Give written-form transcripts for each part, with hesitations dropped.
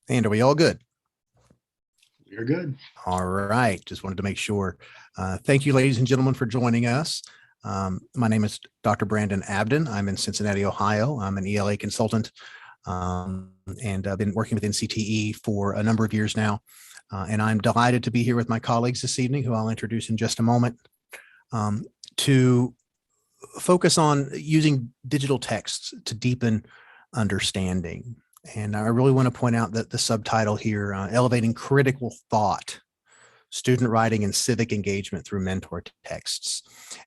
And are we all good? You're good. All right. Just wanted to make sure. Thank you, ladies and gentlemen, for joining us. My name is Dr. Brandon Abdon. I'm in Cincinnati, Ohio. I'm an ELA consultant, and I've been working with NCTE for a number of years now. And I'm delighted to be here with my colleagues this evening, who I'll introduce in just a moment, to focus on using digital texts to deepen understanding. And I really want to point out that the subtitle here, Elevating Critical Thought, Student Writing and Civic Engagement Through Mentor Texts.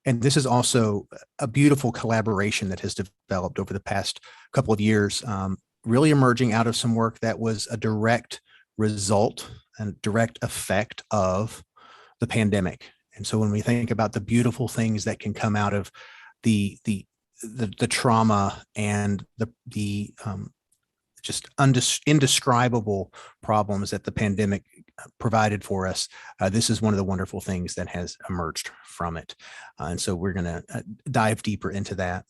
And this is also a beautiful collaboration that has developed over the past couple of years, really emerging out of some work that was a direct result and direct effect of the pandemic. And so when we think about the beautiful things that can come out of the trauma and the just indescribable problems that the pandemic provided for us, this is one of the wonderful things that has emerged from it. And so we're going to dive deeper into that.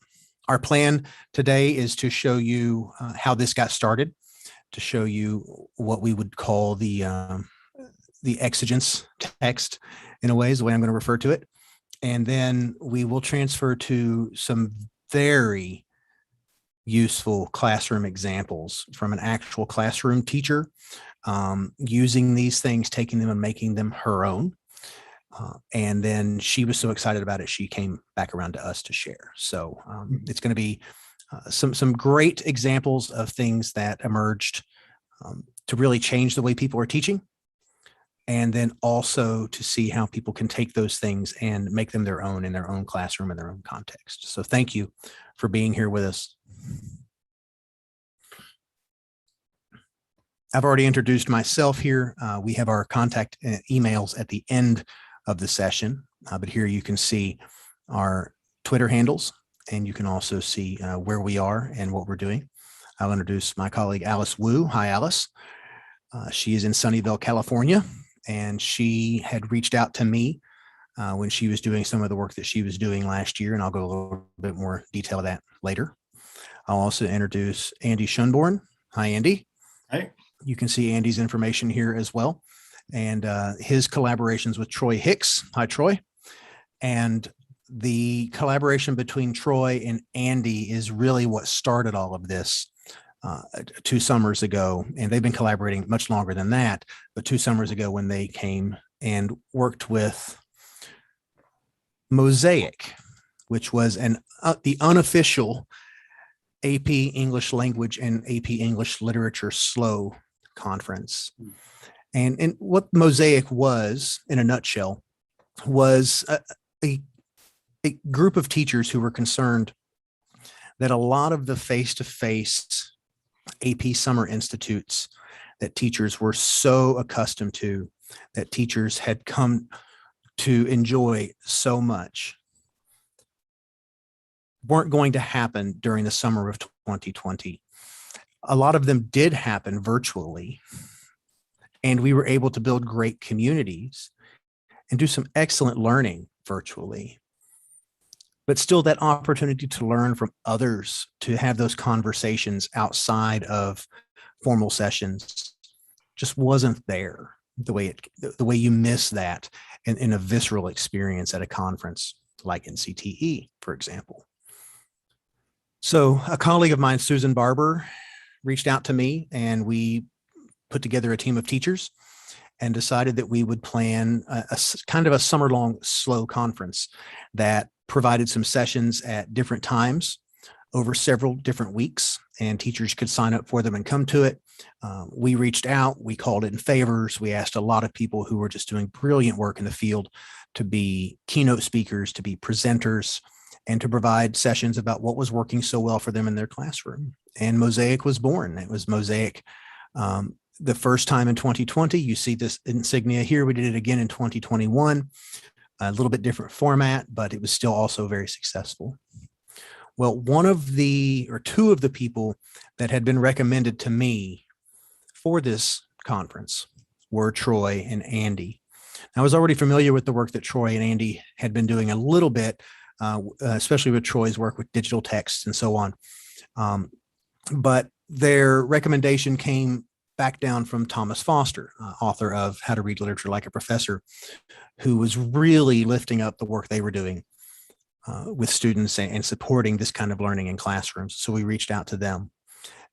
Our plan today is to show you how this got started, to show you what we would call the exigence text, in a way, is the way I'm going to refer to it. And then we will transfer to some very useful classroom examples from an actual classroom teacher, using these things, taking them and making them her own. And then she was so excited about it, she came back around to us to share. So it's going to be some great examples of things that emerged to really change the way people are teaching. And then also to see how people can take those things and make them their own in their own classroom, in their own context. So thank you for being here with us. I've already introduced myself here. We have our contact emails at the end of the session, but here you can see our Twitter handles, and you can also see where we are and what we're doing. I'll introduce my colleague, Alice Wu. Hi, Alice. She is in Sunnyvale, California, and she had reached out to me when she was doing some of the work that she was doing last year, and I'll go a little bit more detail of that later. I'll also introduce Andy Schoenborn. Hi, Andy. Hi. You can see Andy's information here as well, and his collaborations with Troy Hicks. Hi, Troy. And the collaboration between Troy and Andy is really what started all of this 2 summers ago. And they've been collaborating much longer than that, but 2 summers ago when they came and worked with Mosaic, which was the unofficial AP English Language and AP English Literature SLO conference. And what Mosaic was, in a nutshell, was a group of teachers who were concerned that a lot of the face-to-face AP summer institutes that teachers were so accustomed to, that teachers had come to enjoy so much, weren't going to happen during the summer of 2020. A lot of them did happen virtually, and we were able to build great communities and do some excellent learning virtually. But still, that opportunity to learn from others, to have those conversations outside of formal sessions, just wasn't there the way you miss that in a visceral experience at a conference like NCTE, for example. So a colleague of mine, Susan Barber, reached out to me, and we put together a team of teachers and decided that we would plan a kind of a summer-long SLO conference that provided some sessions at different times over several different weeks, and teachers could sign up for them and come to it. We reached out, we called it in favors. We asked a lot of people who were just doing brilliant work in the field to be keynote speakers, to be presenters, and to provide sessions about what was working so well for them in their classroom. and Mosaic was born. It was Mosaic the first time in 2020. You see this insignia here. We did it again in 2021, a little bit different format, but it was still also very successful. Well, two of the people that had been recommended to me for this conference were Troy and Andy. I was already familiar with the work that Troy and Andy had been doing a little bit, especially with Troy's work with digital text and so on. But their recommendation came back down from Thomas Foster, author of How to Read Literature Like a Professor, who was really lifting up the work they were doing with students and supporting this kind of learning in classrooms. So we reached out to them,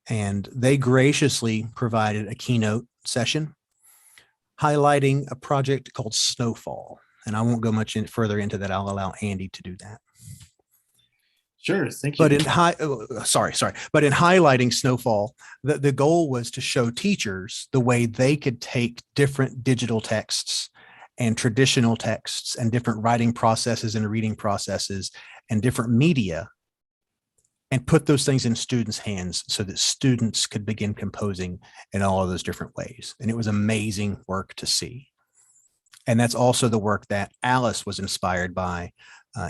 and they graciously provided a keynote session highlighting a project called Snowfall. And I won't go much further into that. I'll allow Andy to do that. Sure, thank you. But in But in highlighting Snowfall, the goal was to show teachers the way they could take different digital texts and traditional texts and different writing processes and reading processes and different media and put those things in students' hands so that students could begin composing in all of those different ways. And it was amazing work to see. And that's also the work that Alice was inspired by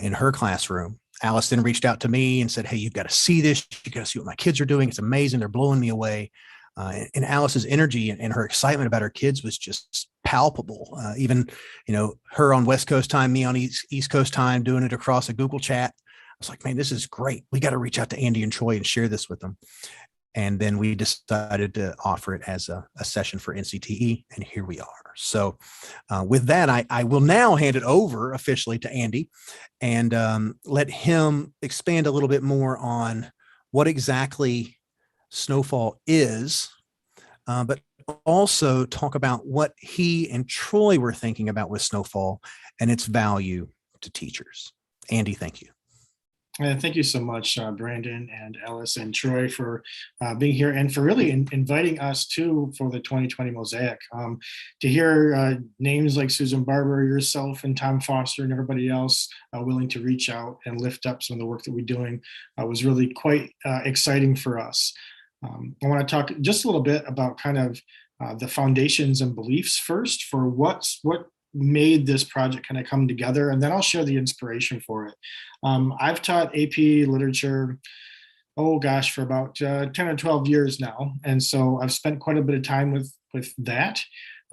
in her classroom. Alice then reached out to me and said, "Hey, you've got to see this. You got to see what my kids are doing. It's amazing. They're blowing me away." And Alice's energy and her excitement about her kids was just palpable. Even, her on West Coast time, me on East Coast time, doing it across a Google chat. I was like, man, this is great. We got to reach out to Andy and Troy and share this with them. And then we decided to offer it as a session for NCTE, and here we are. So with that, I will now hand it over officially to Andy and let him expand a little bit more on what exactly Snowfall is, but also talk about what he and Troy were thinking about with Snowfall and its value to teachers. Andy, thank you. Thank you so much, Brandon and Alice and Troy, for being here and for really inviting us too for the 2020 Mosaic. To hear names like Susan Barber, yourself, and Tom Foster, and everybody else willing to reach out and lift up some of the work that we're doing was really quite exciting for us. I want to talk just a little bit about kind of the foundations and beliefs first for what made this project kind of come together, and then I'll share the inspiration for it. I've taught AP literature, for about 10 or 12 years now. And so I've spent quite a bit of time with that.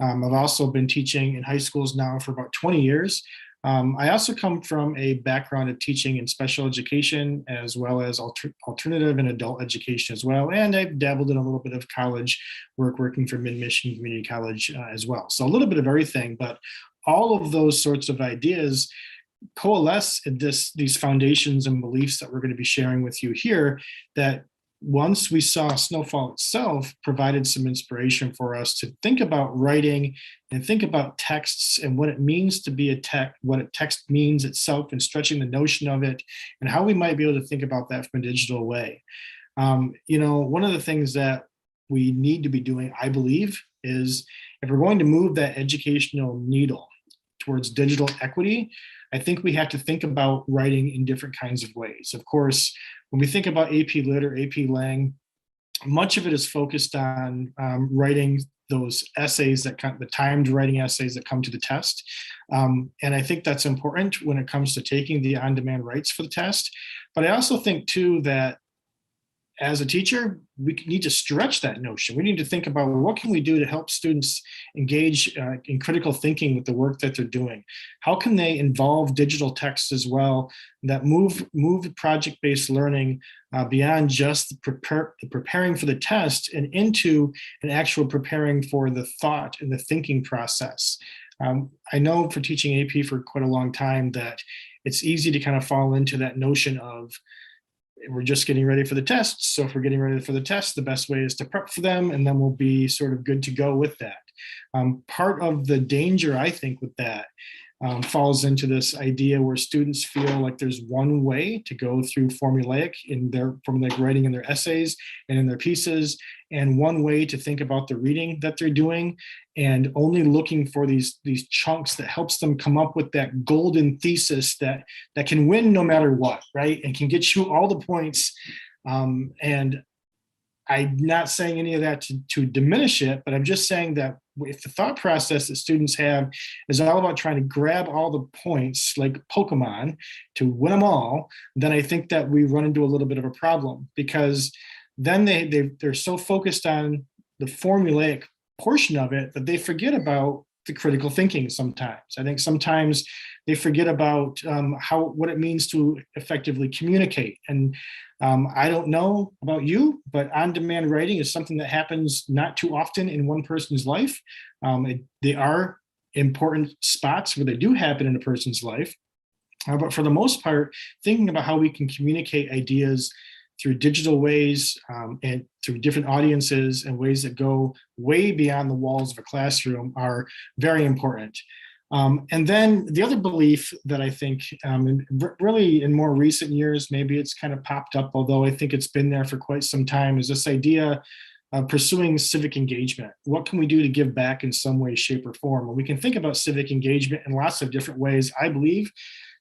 I've also been teaching in high schools now for about 20 years. I also come from a background of teaching in special education as well as alternative and adult education as well. And I've dabbled in a little bit of college work, working for Mid-Michigan Community College as well. So a little bit of everything, but all of those sorts of ideas coalesce in these foundations and beliefs that we're going to be sharing with you here, that once we saw Snowfall itself provided some inspiration for us to think about writing and think about texts and what it means to be a text, what a text means itself, and stretching the notion of it, and how we might be able to think about that from a digital way. One of the things that we need to be doing, I believe, is if we're going to move that educational needle towards digital equity, I think we have to think about writing in different kinds of ways. Of course, when we think about AP Lit or AP Lang, much of it is focused on writing those essays the timed writing essays that come to the test. And I think that's important when it comes to taking the on-demand writes for the test. But I also think too that as a teacher, we need to stretch that notion. We need to think about, well, what can we do to help students engage in critical thinking with the work that they're doing? How can they involve digital texts as well that move project-based learning beyond just the preparing for the test and into an actual preparing for the thought and the thinking process? I know for teaching AP for quite a long time that it's easy to kind of fall into that notion of, we're just getting ready for the tests. So if we're getting ready for the test, the best way is to prep for them, and then we'll be sort of good to go with that. Part of the danger, I think, with that falls into this idea where students feel like there's one way to go through formulaic writing in their essays and in their pieces, and one way to think about the reading that they're doing, and only looking for these chunks that helps them come up with that golden thesis that can win no matter what, right? And can get you all the points. And I'm not saying any of that to diminish it, but I'm just saying that if the thought process that students have is all about trying to grab all the points like Pokemon to win them all, then I think that we run into a little bit of a problem, because then they're so focused on the formulaic portion of it that they forget about the critical thinking sometimes. I think sometimes they forget about what it means to effectively communicate. And I don't know about you, but on-demand writing is something that happens not too often in one person's life. They are important spots where they do happen in a person's life. But for the most part, thinking about how we can communicate ideas through digital ways and through different audiences and ways that go way beyond the walls of a classroom are very important. And then the other belief that I think really in more recent years, maybe it's kind of popped up, although I think it's been there for quite some time, is this idea of pursuing civic engagement. What can we do to give back in some way, shape, or form? And we can think about civic engagement in lots of different ways. I believe,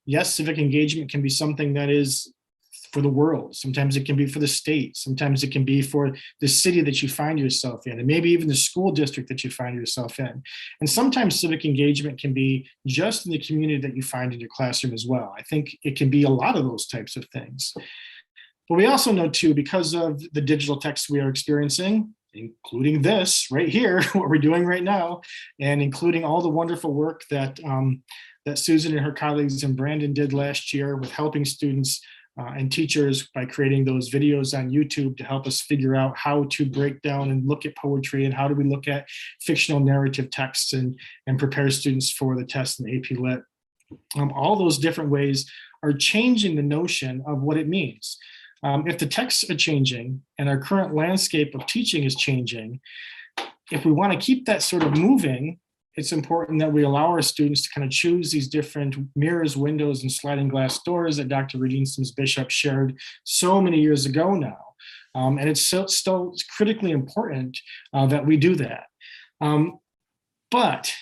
yes, civic engagement can be something that is for the world. Sometimes it can be for the state. Sometimes it can be for the city that you find yourself in, and maybe even the school district that you find yourself in. And sometimes civic engagement can be just in the community that you find in your classroom as well. I think it can be a lot of those types of things. But we also know too, because of the digital text we are experiencing, including this right here, what we're doing right now, and including all the wonderful work that that Susan and her colleagues and Brandon did last year with helping students and teachers by creating those videos on YouTube to help us figure out how to break down and look at poetry, and how do we look at fictional narrative texts and prepare students for the test in AP Lit. All those different ways are changing the notion of what it means. If the texts are changing and our current landscape of teaching is changing, if we want to keep that sort of moving, it's important that we allow our students to kind of choose these different mirrors, windows, and sliding glass doors that Dr. Regine Sims-Bishop shared so many years ago now. And it's still critically important that we do that. But,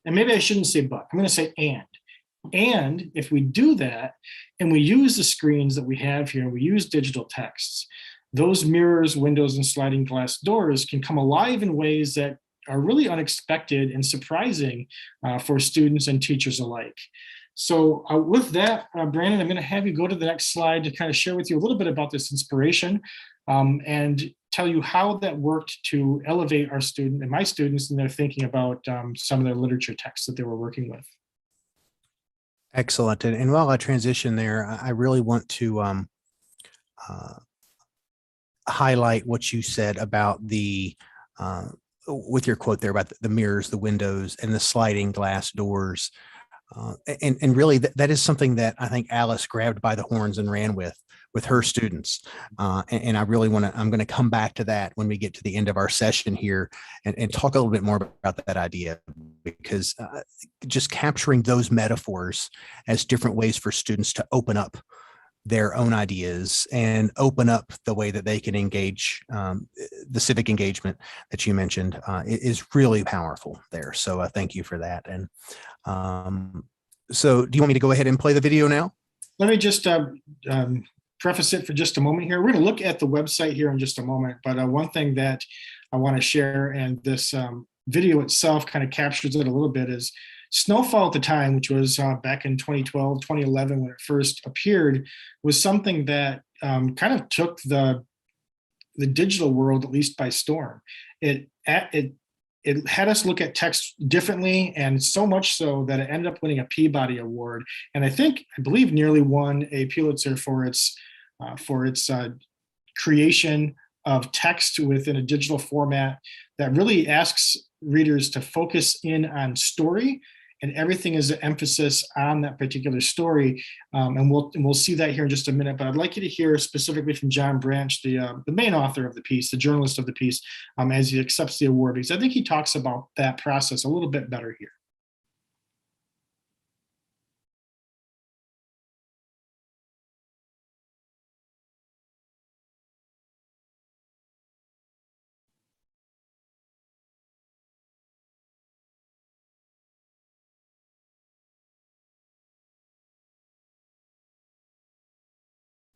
and maybe I shouldn't say but, I'm going to say and if we do that and we use the screens that we have here, we use digital texts, those mirrors, windows, and sliding glass doors can come alive in ways that are really unexpected and surprising for students and teachers alike. So with that, Brandon, I'm going to have you go to the next slide to kind of share with you a little bit about this inspiration and tell you how that worked to elevate our student and my students in their thinking about some of their literature texts that they were working with. Excellent. And while I transition there, I really want to highlight what you said about the with your quote there about the mirrors, the windows, and the sliding glass doors. And really that is something that I think Alice grabbed by the horns and ran with her students. And I really I'm going to come back to that when we get to the end of our session here and talk a little bit more about that idea, because just capturing those metaphors as different ways for students to open up their own ideas and open up the way that they can engage the civic engagement that you mentioned is really powerful there. So thank you for that. And so do you want me to go ahead and play the video now? Let me just preface it for just a moment here. We're going to look at the website here in just a moment, but one thing that I want to share, and this video itself kind of captures it a little bit, is Snowfall at the time, which was back in 2012, 2011, when it first appeared, was something that kind of took the digital world, at least by storm. It had us look at text differently, and so much so that it ended up winning a Peabody Award, and I believe nearly won a Pulitzer for its creation of text within a digital format that really asks readers to focus in on story, and everything is an emphasis on that particular story. And we'll see that here in just a minute, but I'd like you to hear specifically from John Branch, the main author of the piece, the journalist of the piece, as he accepts the award, because I think he talks about that process a little bit better here.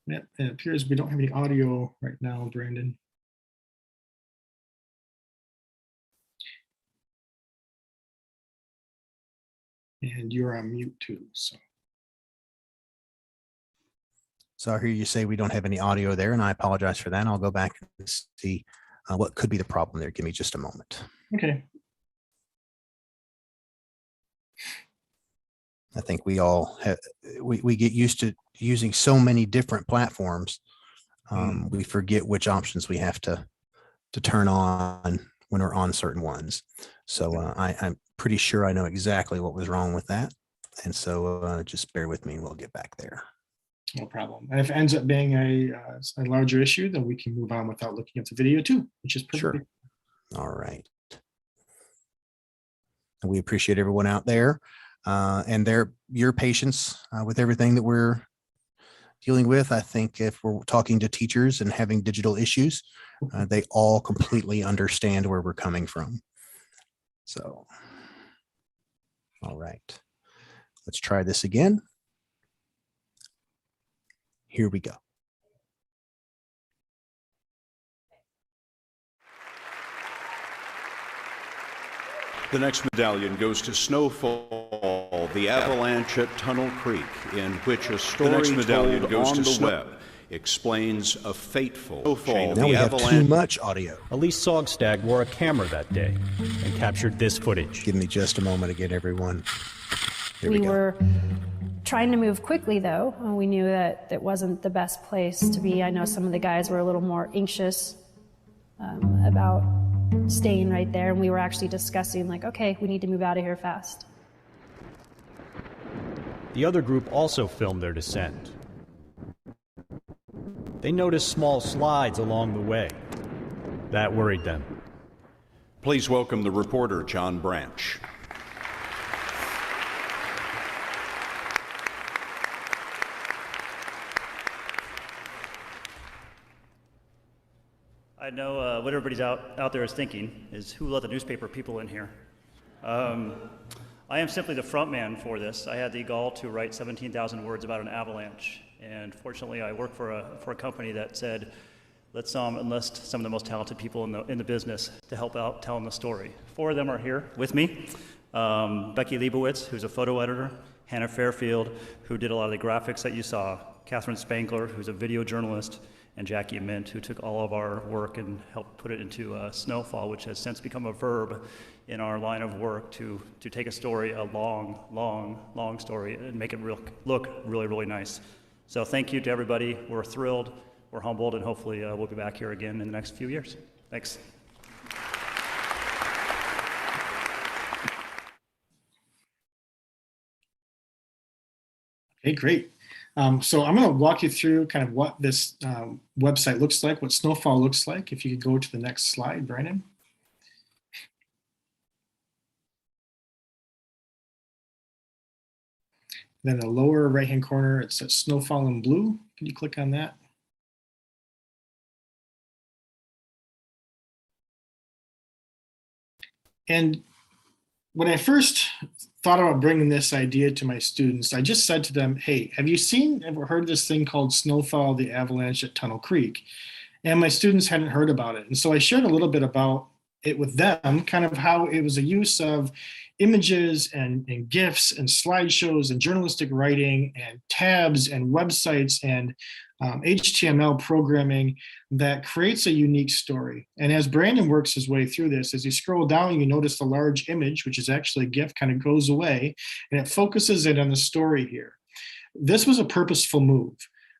It appears we don't have any audio right now, Brandon. And you're on mute too. So I hear you say we don't have any audio there, and I apologize for that. I'll go back and see what could be the problem there. Give me just a moment. Okay. I think we all have, we get used to using so many different platforms. We forget which options we have to turn on when we're on certain ones. So I'm pretty sure I know exactly what was wrong with that. And so just bear with me and we'll get back there. No problem. And if it ends up being a larger issue, then we can move on without looking at the video too, which is perfect. Sure. All right. And we appreciate everyone out there and your patience with everything that we're dealing with. I think if we're talking to teachers and having digital issues, they all completely understand where we're coming from. So, all right, let's try this again. Here we go. The next medallion goes to Snowfall, the Avalanche at Tunnel Creek, in which a story told on the web explains a fateful chain of now the we have Avalanche. too much audio. Elise Sogstag wore a camera that day and captured this footage. Give me just a moment again, everyone. Here We we go. were trying to move quickly, though. We knew that it wasn't the best place to be. I know some of the guys were a little more anxious about staying right there, and we were actually discussing, like, okay, we need to move out of here fast. The other group also filmed their descent. They noticed small slides along the way. That worried them. Please welcome the reporter, John Branch. I know what everybody's out there is thinking is who let the newspaper people in here. I am simply the front man for this. I had the gall to write 17,000 words about an avalanche, and fortunately I work for a company that said, let's enlist some of the most talented people in the business to help out telling the story. 4 of them are here with me. Becky Leibowitz, who's a photo editor, Hannah Fairfield, who did a lot of the graphics that you saw, Catherine Spankler, who's a video journalist, and Jackie Mint, who took all of our work and helped put it into Snowfall, which has since become a verb in our line of work to take a story, a long story, and make it look really, really nice. So thank you to everybody. We're thrilled, we're humbled, and hopefully we'll be back here again in the next few years. Thanks. Okay, great. So I'm going to walk you through kind of what this website looks like, what Snowfall looks like. If you could go to the next slide, Brandon. Then the lower right-hand corner, it says Snowfall in blue. Can you click on that? And when I first thought about bringing this idea to my students, I just said to them, hey, have you ever heard of this thing called Snowfall, the Avalanche at Tunnel Creek? And my students hadn't heard about it. And so I shared a little bit about it with them, kind of how it was a use of images and GIFs and slideshows and journalistic writing and tabs and websites and HTML programming that creates a unique story. And as Brandon works his way through this, as you scroll down, you notice the large image, which is actually a GIF, kind of goes away, and it focuses it on the story here. This was a purposeful move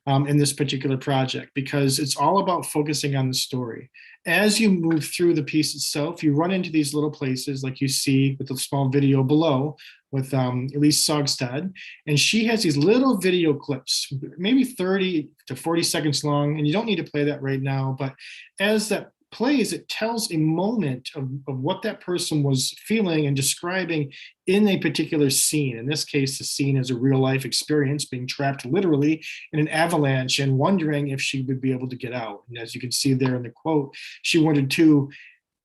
in this particular project because it's all about focusing on the story. As you move through the piece itself, you run into these little places like you see with the small video below with Elise Sogstad, and she has these little video clips, maybe 30 to 40 seconds long, and you don't need to play that right now, but as that plays, it tells a moment of what that person was feeling and describing in a particular scene. In this case, the scene is a real life experience, being trapped literally in an avalanche and wondering if she would be able to get out. And as you can see there in the quote, she wondered too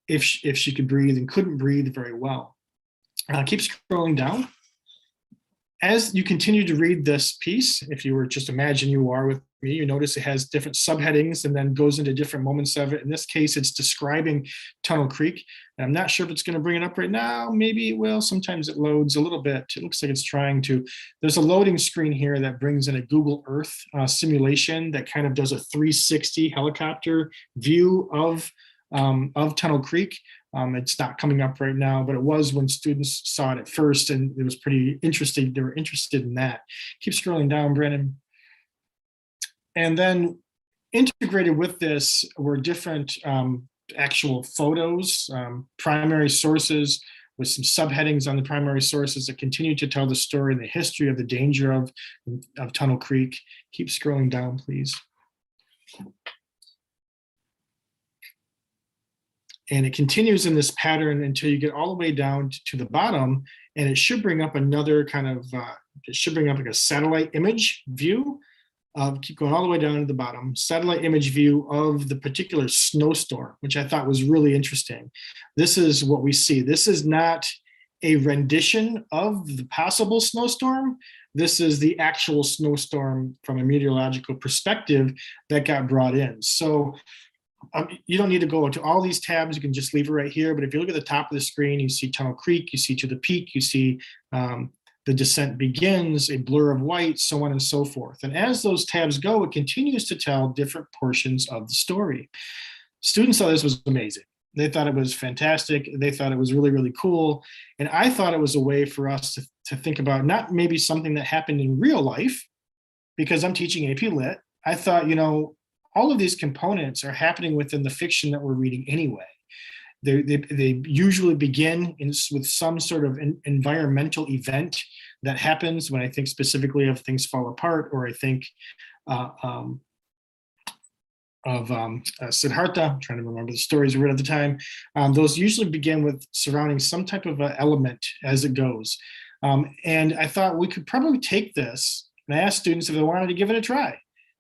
if she could breathe and couldn't breathe very well. Keep scrolling down. As you continue to read this piece, if you were just imagine you are with me, you notice it has different subheadings and then goes into different moments of it. In this case, it's describing Tunnel Creek. And I'm not sure if it's going to bring it up right now. Maybe it will. Sometimes it loads a little bit. It looks like it's trying to. There's a loading screen here that brings in a Google Earth simulation that kind of does a 360 helicopter view of Tunnel Creek. It's not coming up right now, but it was when students saw it at first, and it was pretty interesting. They were interested in that. Keep scrolling down, Brandon. And then integrated with this were different actual photos, primary sources with some subheadings on the primary sources that continue to tell the story and the history of the danger of Tunnel Creek. Keep scrolling down, please. And it continues in this pattern until you get all the way down to the bottom, and it should bring up another kind of, it should bring up like a satellite image view. Keep going all the way down to the bottom, satellite image view of the particular snowstorm, which I thought was really interesting. This is what we see. This is not a rendition of the possible snowstorm. This is the actual snowstorm from a meteorological perspective that got brought in. So you don't need to go into all these tabs. You can just leave it right here. But if you look at the top of the screen, you see Tunnel Creek, you see To the Peak, you see The Descent Begins, A Blur of White, so on and so forth. And as those tabs go, it continues to tell different portions of the story. Students thought this was amazing. They thought it was fantastic. They thought it was really, really cool. And I thought it was a way for us to think about not maybe something that happened in real life, because I'm teaching AP Lit. I thought, all of these components are happening within the fiction that we're reading anyway. They usually begin with some sort of environmental event that happens when I think specifically of Things Fall Apart, or I think of Siddhartha. I'm trying to remember the stories we read at the time. Those usually begin with surrounding some type of element as it goes. And I thought we could probably take this, and I asked students if they wanted to give it a try.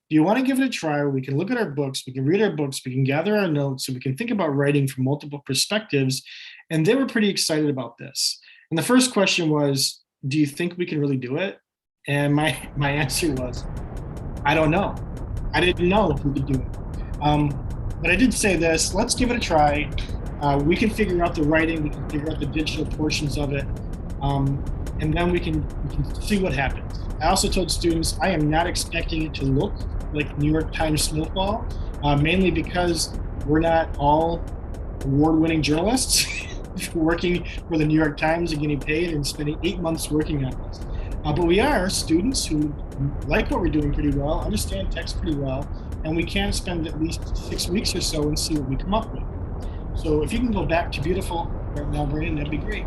Do you want to give it a try? We can look at our books, we can read our books, we can gather our notes, and we can think about writing from multiple perspectives. And they were pretty excited about this. And the first question was, do you think we can really do it? And my answer was, I don't know. I didn't know if we could do it. But I did say this, let's give it a try. We can figure out the writing, we can figure out the digital portions of it, and then we can see what happens. I also told students I am not expecting it to look like New York Times snowfall, mainly because we're not all award-winning journalists working for the New York Times and getting paid and spending 8 months working on this. But we are students who like what we're doing pretty well, understand text pretty well, and we can spend at least 6 weeks or so and see what we come up with. So if you can go back to beautiful right now, Brandon, that'd be great.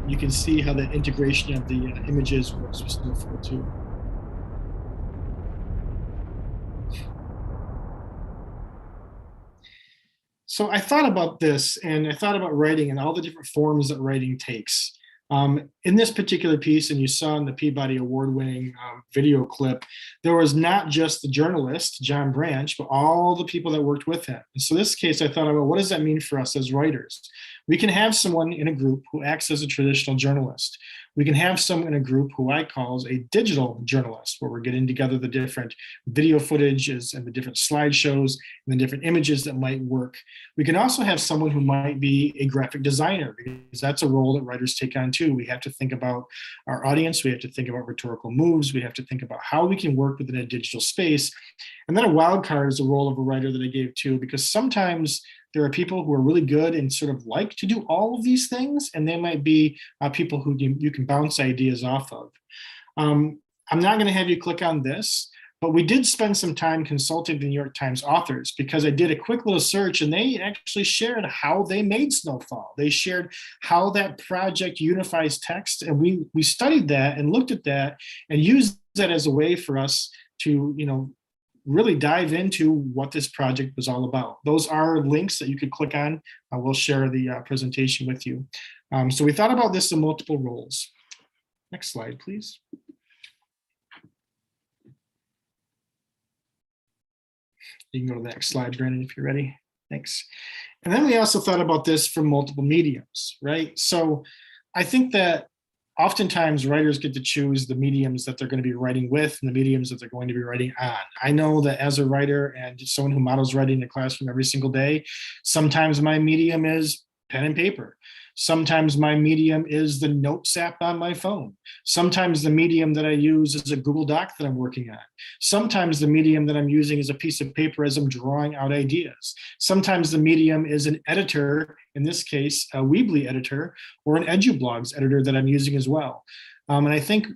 You can see how the integration of the images works with Snowfall too. So I thought about this, and I thought about writing and all the different forms that writing takes. In this particular piece, and you saw in the Peabody Award-winning video clip, there was not just the journalist, John Branch, but all the people that worked with him. And so in this case, I thought about what does that mean for us as writers? We can have someone in a group who acts as a traditional journalist. We can have someone in a group who I call a digital journalist, where we're getting together the different video footages and the different slideshows and the different images that might work. We can also have someone who might be a graphic designer, because that's a role that writers take on too. We have to think about our audience. We have to think about rhetorical moves. We have to think about how we can work within a digital space. And then a wild card is the role of a writer that I gave too, because sometimes there are people who are really good and sort of like to do all of these things, and they might be people who you can bounce ideas off of. I'm not going to have you click on this, but we did spend some time consulting the New York Times authors, because I did a quick little search and they actually shared how they made Snowfall. They shared how that project unifies text, and we studied that and looked at that and used that as a way for us to, really dive into what this project was all about. Those are links that you could click on. I will share the presentation with you. So we thought about this in multiple roles. Next slide, please. You can go to the next slide, Brandon, if you're ready. Thanks. And then we also thought about this from multiple mediums, right? So I think that oftentimes writers get to choose the mediums that they're going to be writing with and the mediums that they're going to be writing on. I know that as a writer and someone who models writing in the classroom every single day, sometimes my medium is pen and paper. Sometimes my medium is the notes app on my phone. Sometimes the medium that I use is a Google Doc that I'm working on. Sometimes the medium that I'm using is a piece of paper as I'm drawing out ideas. Sometimes the medium is an editor, in this case, a Weebly editor, or an EduBlogs editor that I'm using as well. And I think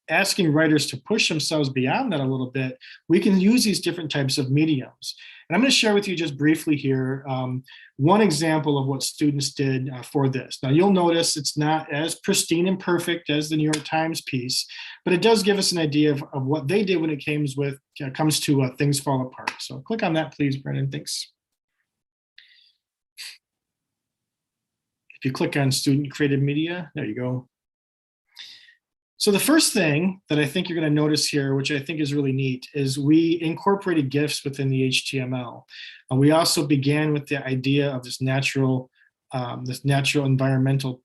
asking writers to push themselves beyond that a little bit, we can use these different types of mediums. And I'm going to share with you just briefly here one example of what students did for this. Now, you'll notice it's not as pristine and perfect as the New York Times piece, but it does give us an idea of what they did when it comes to Things Fall Apart. So click on that, please, Brandon. Thanks. If you click on Student Created Media, there you go. So the first thing that I think you're going to notice here, which I think is really neat, is we incorporated GIFs within the HTML. We also began with the idea of this natural environmental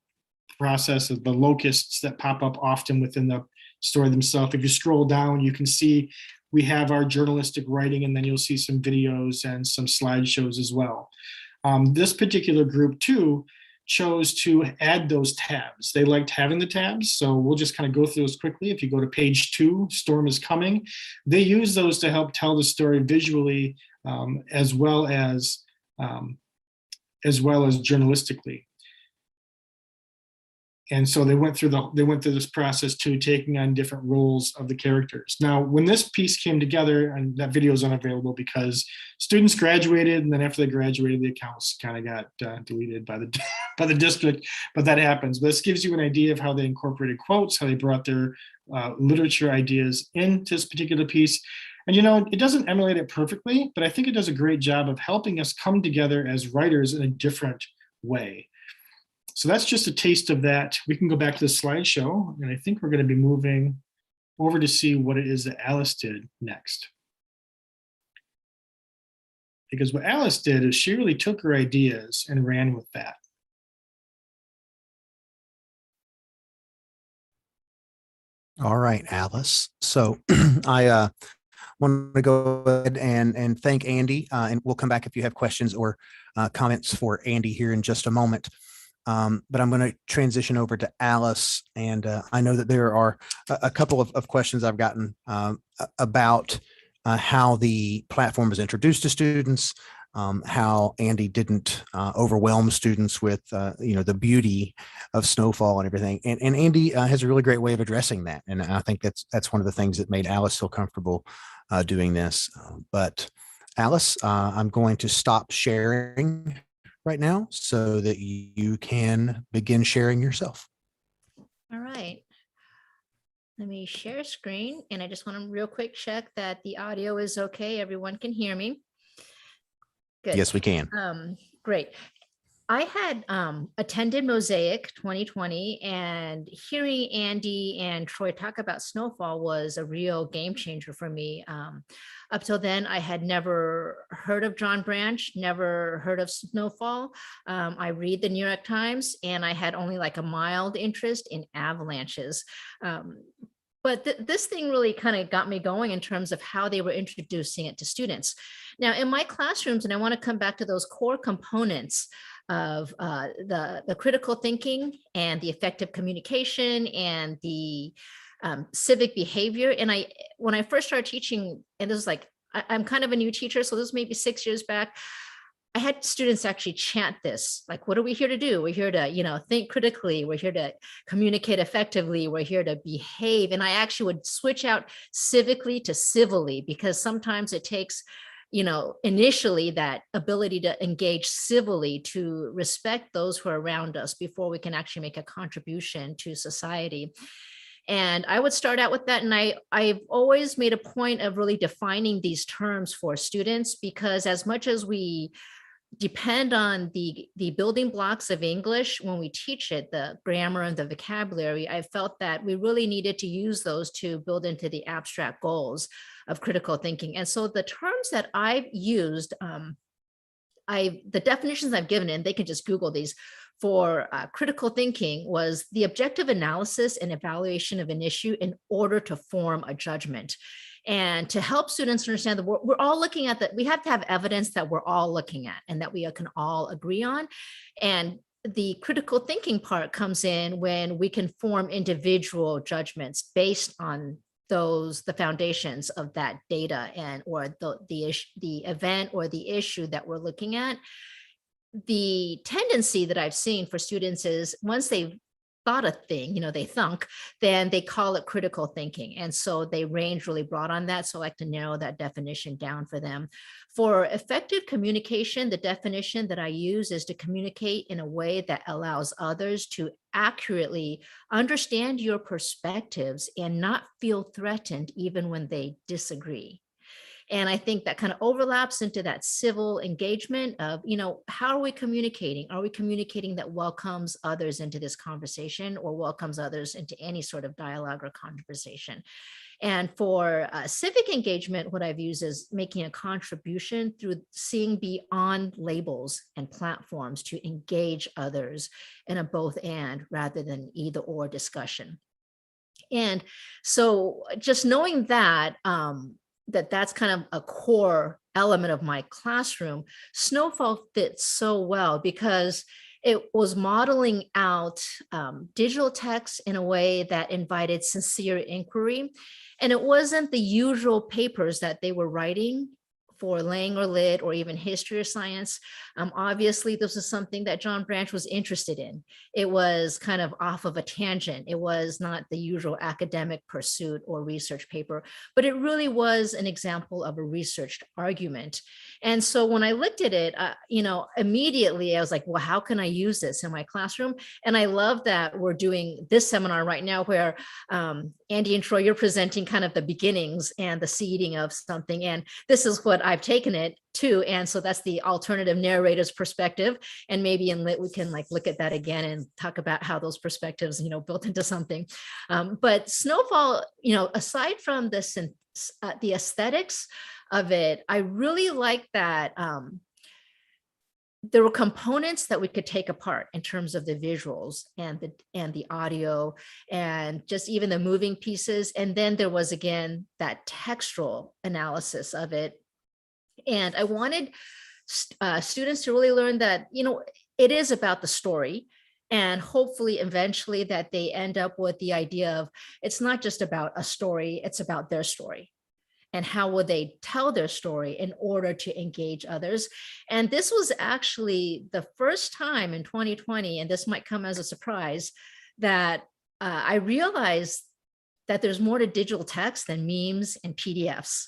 process of the locusts that pop up often within the story themselves. If you scroll down, you can see we have our journalistic writing, and then you'll see some videos and some slideshows as well. This particular group too chose to add those tabs. They liked having the tabs, so we'll just kind of go through those quickly. If you go to page 2, Storm is Coming, they use those to help tell the story visually as well as journalistically. And so they went through this process too, taking on different roles of the characters. Now, when this piece came together, and that video is unavailable because students graduated, and then after they graduated, the accounts kind of got deleted by the district. But that happens. But this gives you an idea of how they incorporated quotes, how they brought their literature ideas into this particular piece. And it doesn't emulate it perfectly, but I think it does a great job of helping us come together as writers in a different way. So that's just a taste of that. We can go back to the slideshow, and I think we're going to be moving over to see what it is that Alice did next. Because what Alice did is she really took her ideas and ran with that. All right, Alice. So I want to go ahead and thank Andy, and we'll come back if you have questions or comments for Andy here in just a moment. But I'm going to transition over to Alice, and I know that there are a couple of questions I've gotten about how the platform was introduced to students, how Andy didn't overwhelm students with the beauty of snowfall and everything. And Andy has a really great way of addressing that, and I think that's one of the things that made Alice feel comfortable doing this. But Alice, I'm going to stop sharing right now so that you can begin sharing yourself. All right. Let me share screen, and I just want to real quick check that the audio is okay. Everyone can hear me. Good. Yes, we can. Great. I had attended Mosaic 2020, and hearing Andy and Troy talk about snowfall was a real game changer for me. Up till then, I had never heard of John Branch, never heard of snowfall. I read the New York Times, and I had only like a mild interest in avalanches. But this thing really kind of got me going in terms of how they were introducing it to students. Now, in my classrooms, and I want to come back to those core components of the critical thinking and the effective communication and the civic behavior. And when I first started teaching, and this is like, I'm kind of a new teacher, so this may be 6 years back, I had students actually chant this, like, what are we here to do? We're here to, think critically. We're here to communicate effectively. We're here to behave. And I actually would switch out civically to civilly, because sometimes it takes, initially that ability to engage civilly, to respect those who are around us before we can actually make a contribution to society. And I would start out with that. And I've always made a point of really defining these terms for students, because as much as we depend on the building blocks of English when we teach it, the grammar and the vocabulary, I felt that we really needed to use those to build into the abstract goals of critical thinking. And so the terms that I've used, the definitions I've given, and they can just Google these, for critical thinking was the objective analysis and evaluation of an issue in order to form a judgment. And to help students understand that we're all looking at that, we have to have evidence that we're all looking at and that we can all agree on. And the critical thinking part comes in when we can form individual judgments based on the foundations of that data and or the event or the issue that we're looking at. The tendency that I've seen for students is once they've thought a thing, they thunk, then they call it critical thinking. And so they range really broad on that. So I like to narrow that definition down for them. For effective communication, the definition that I use is to communicate in a way that allows others to accurately understand your perspectives and not feel threatened even when they disagree. And I think that kind of overlaps into that civil engagement of, how are we communicating? Are we communicating that welcomes others into this conversation or welcomes others into any sort of dialogue or conversation? And for civic engagement, what I've used is making a contribution through seeing beyond labels and platforms to engage others in a both and rather than either or discussion. And so just knowing that, that's kind of a core element of my classroom, Snowfall fits so well because it was modeling out digital text in a way that invited sincere inquiry. And it wasn't the usual papers that they were writing for Lang or Lit or even history or science. Obviously, this was something that John Branch was interested in. It was kind of off of a tangent. It was not the usual academic pursuit or research paper, but it really was an example of a researched argument. And so when I looked at it, immediately I was like, well, how can I use this in my classroom? And I love that we're doing this seminar right now where Andy and Troy, you're presenting kind of the beginnings and the seeding of something. And this is what I've taken it to. And so that's the alternative narrator's perspective. And maybe in Lit, we can look at that again and talk about how those perspectives, built into something. But Snowfall, aside from the aesthetics of it, I really like that there were components that we could take apart in terms of the visuals and the audio and just even the moving pieces. And then there was, again, that textual analysis of it. And I wanted students to really learn that, it is about the story. And hopefully eventually that they end up with the idea of it's not just about a story, it's about their story. And how will they tell their story in order to engage others? And this was actually the first time in 2020, and this might come as a surprise, that I realized that there's more to digital text than memes and PDFs.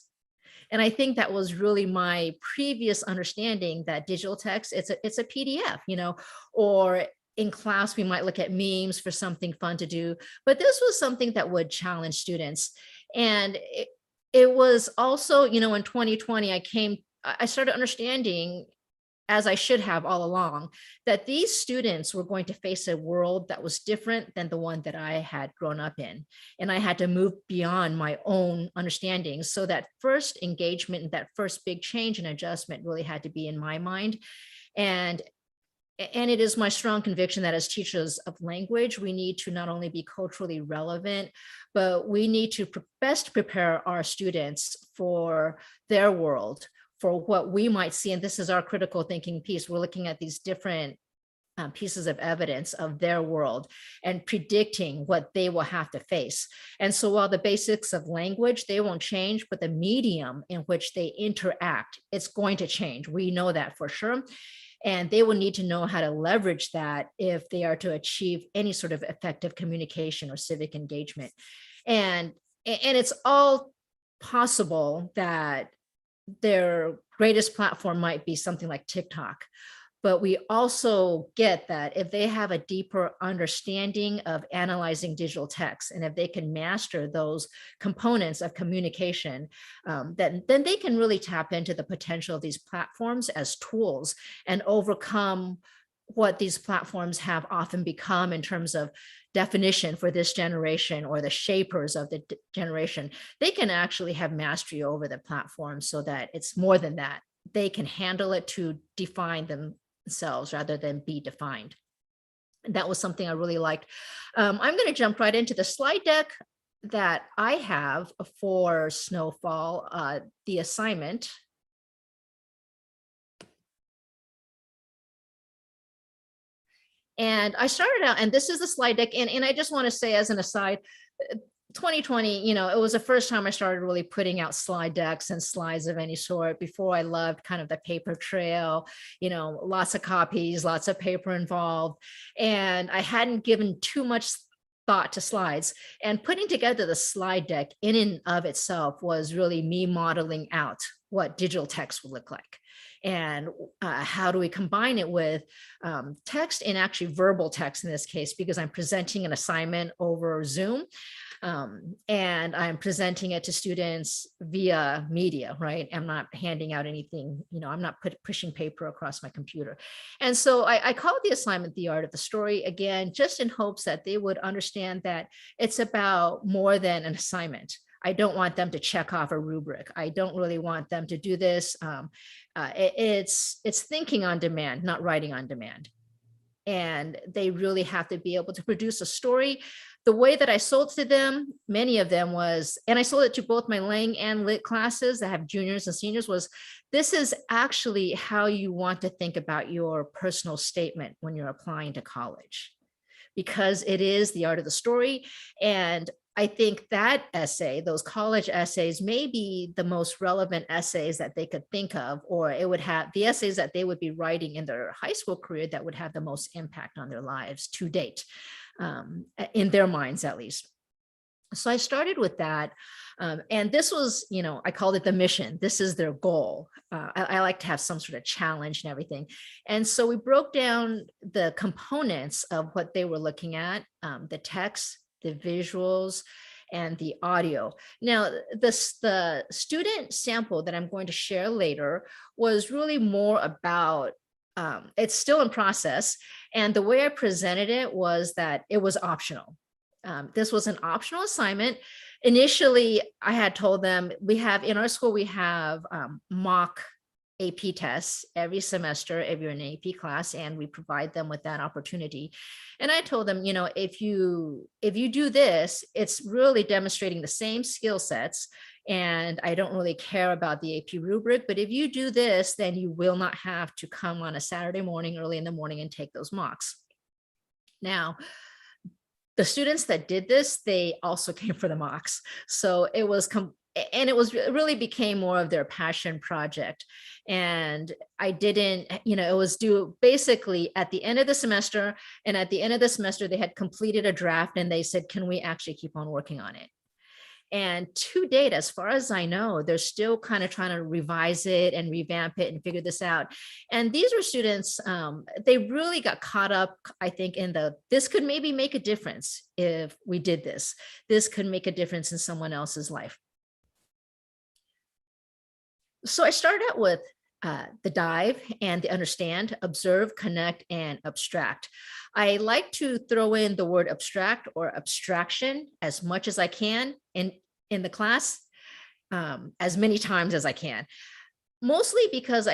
And I think that was really my previous understanding that digital text, it's a PDF, or in class, we might look at memes for something fun to do, but this was something that would challenge students. And it was also, in 2020, I started understanding, as I should have all along, that these students were going to face a world that was different than the one that I had grown up in. And I had to move beyond my own understanding. So that first engagement and that first big change and adjustment really had to be in my mind. And it is my strong conviction that as teachers of language, we need to not only be culturally relevant, but we need to best prepare our students for their world, for what we might see. And this is our critical thinking piece. We're looking at these different pieces of evidence of their world and predicting what they will have to face. And so while the basics of language, they won't change, but the medium in which they interact, it's going to change. We know that for sure. And they will need to know how to leverage that if they are to achieve any sort of effective communication or civic engagement. And it's all possible that their greatest platform might be something like TikTok. But we also get that if they have a deeper understanding of analyzing digital text, and if they can master those components of communication, then they can really tap into the potential of these platforms as tools and overcome what these platforms have often become in terms of definition for this generation or the shapers of the generation. They can actually have mastery over the platform so that it's more than that. they can handle it to define themselves rather than be defined. That was something I really liked. I'm going to jump right into the slide deck that I have for Snowfall, the assignment. And I started out, and this is the slide deck. And I just want to say as an aside, 2020, it was the first time I started really putting out slide decks and slides of any sort. Before, I loved kind of the paper trail, lots of copies, lots of paper involved. And I hadn't given too much thought to slides, and putting together the slide deck in and of itself was really me modeling out what digital text would look like. And how do we combine it with text, and actually verbal text in this case, because I'm presenting an assignment over Zoom. And I'm presenting it to students via media, right? I'm not handing out anything, I'm not pushing paper across my computer. And so I called the assignment The Art of the Story, again, just in hopes that they would understand that it's about more than an assignment. I don't want them to check off a rubric. I don't really want them to do this. It's thinking on demand, not writing on demand. And they really have to be able to produce a story. The way that I sold to them, many of them was, and I sold it to both my Lang and Lit classes that have juniors and seniors, was this is actually how you want to think about your personal statement when you're applying to college, because it is the art of the story. And I think that essay, those college essays, may be the most relevant essays that they could think of, or it would have the essays that they would be writing in their high school career that would have the most impact on their lives to date, in their minds at least. So I started with that. And this was, I called it the mission. This is their goal. I like to have some sort of challenge and everything. And so we broke down the components of what they were looking at, the text, the visuals, and the audio. Now, the student sample that I'm going to share later was really more about, it's still in process. And the way I presented it was that it was optional. This was an optional assignment. Initially, I had told them in our school, we have mock AP tests every semester if you're in an AP class, and we provide them with that opportunity. And I told them, if you do this, it's really demonstrating the same skill sets. And I don't really care about the AP rubric, but if you do this, then you will not have to come on a Saturday morning, early in the morning, and take those mocks. Now, the students that did this, they also came for the mocks. So it was, it really became more of their passion project. And I didn't, it was due basically at the end of the semester. And at the end of the semester, they had completed a draft, and they said, can we actually keep on working on it? And to date, as far as I know, they're still kind of trying to revise it and revamp it and figure this out. And these are students, they really got caught up, I think, in this could maybe make a difference if we did this. This could make a difference in someone else's life. So I started out with the dive and the understand, observe, connect, and abstract. I like to throw in the word abstract or abstraction as much as I can in the class, as many times as I can, mostly because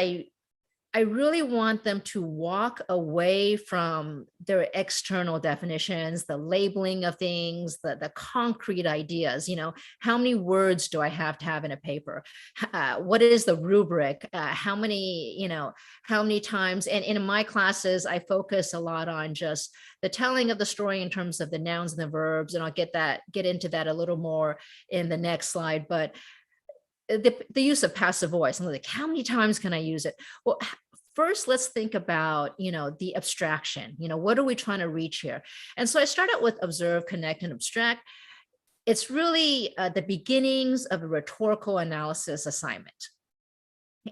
I really want them to walk away from their external definitions, the labeling of things, the concrete ideas. How many words do I have to have in a paper? What is the rubric? How many times? And in my classes, I focus a lot on just the telling of the story in terms of the nouns and the verbs. And I'll get into that a little more in the next slide. But the use of passive voice, I'm like, how many times can I use it? Well, first, let's think about, the abstraction. What are we trying to reach here? And so I start out with observe, connect, and abstract. It's really the beginnings of a rhetorical analysis assignment.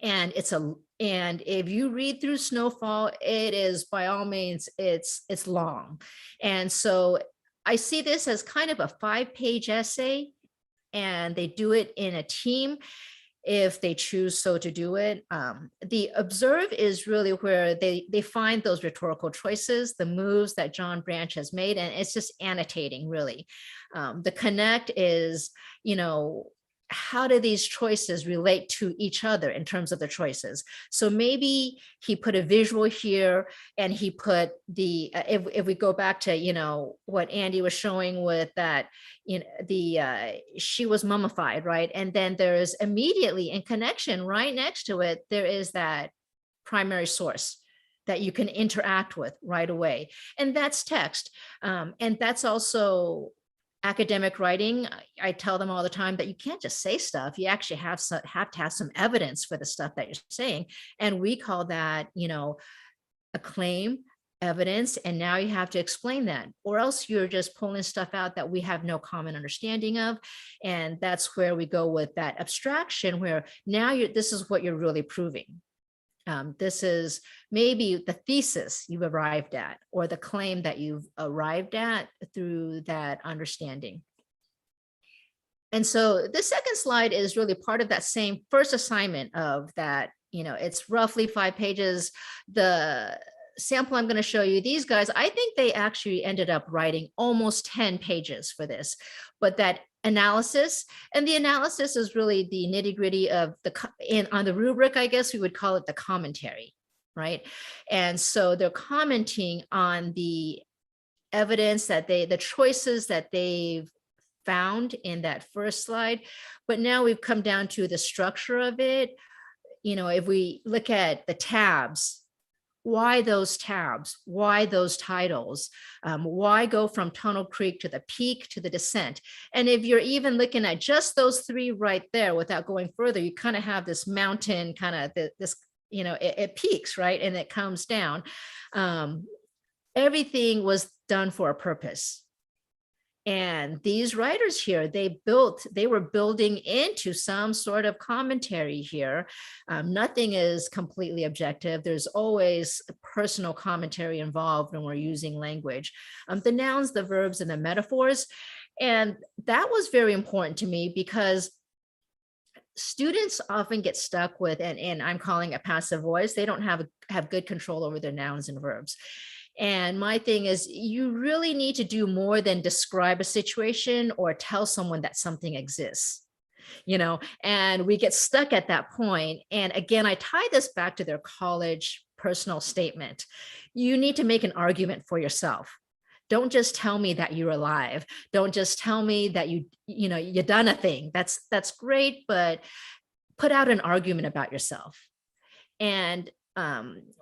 And if you read through Snowfall, it is, by all means, it's long. And so I see this as kind of a 5-page essay, and they do it in a team if they choose so to do it. The observe is really where they find those rhetorical choices, the moves that John Branch has made, and it's just annotating, really. The connect is, how do these choices relate to each other in terms of the choices? So maybe he put a visual here, and he put the, if we go back to, you know, what Andy was showing with that, you know, the, she was mummified, right? And then there's immediately in connection right next to it, there is that primary source that you can interact with right away. And that's text. And that's also academic writing. I tell them all the time that you can't just say stuff. You actually have to have some evidence for the stuff that you're saying. And we call that, you know, a claim, evidence, and now you have to explain that, or else you're just pulling stuff out that we have no common understanding of. And that's where we go with that abstraction, where now this is what you're really proving. This is maybe the thesis you've arrived at, or the claim that you've arrived at through that understanding. And so the second slide is really part of that same first assignment of that, you know, it's roughly 5 pages. The sample I'm going to show you, these guys, I think they actually ended up writing almost 10 pages for this, but that analysis, and the analysis is really the nitty gritty of on the rubric, I guess we would call it the commentary, right? And so they're commenting on the evidence that the choices that they've found in that first slide, but now we've come down to the structure of it. You know, if we look at the tabs, why those tabs? Why those titles? Why go from Tunnel Creek to the peak to the descent? And if you're even looking at just those 3 right there without going further, you kind of have this mountain kind of this, you know, it peaks, right? And it comes down. Everything was done for a purpose. And these writers here, they were building into some sort of commentary here. Nothing is completely objective. There's always personal commentary involved when we're using language. The nouns, the verbs, and the metaphors. And that was very important to me because students often get stuck with, and I'm calling it passive voice. They don't have good control over their nouns and verbs. And my thing is, you really need to do more than describe a situation or tell someone that something exists, you know, and we get stuck at that point. And again, I tie this back to their college personal statement. You need to make an argument for yourself. Don't just tell me that you're alive. Don't just tell me that you've done a thing. That's great, but put out an argument about yourself. And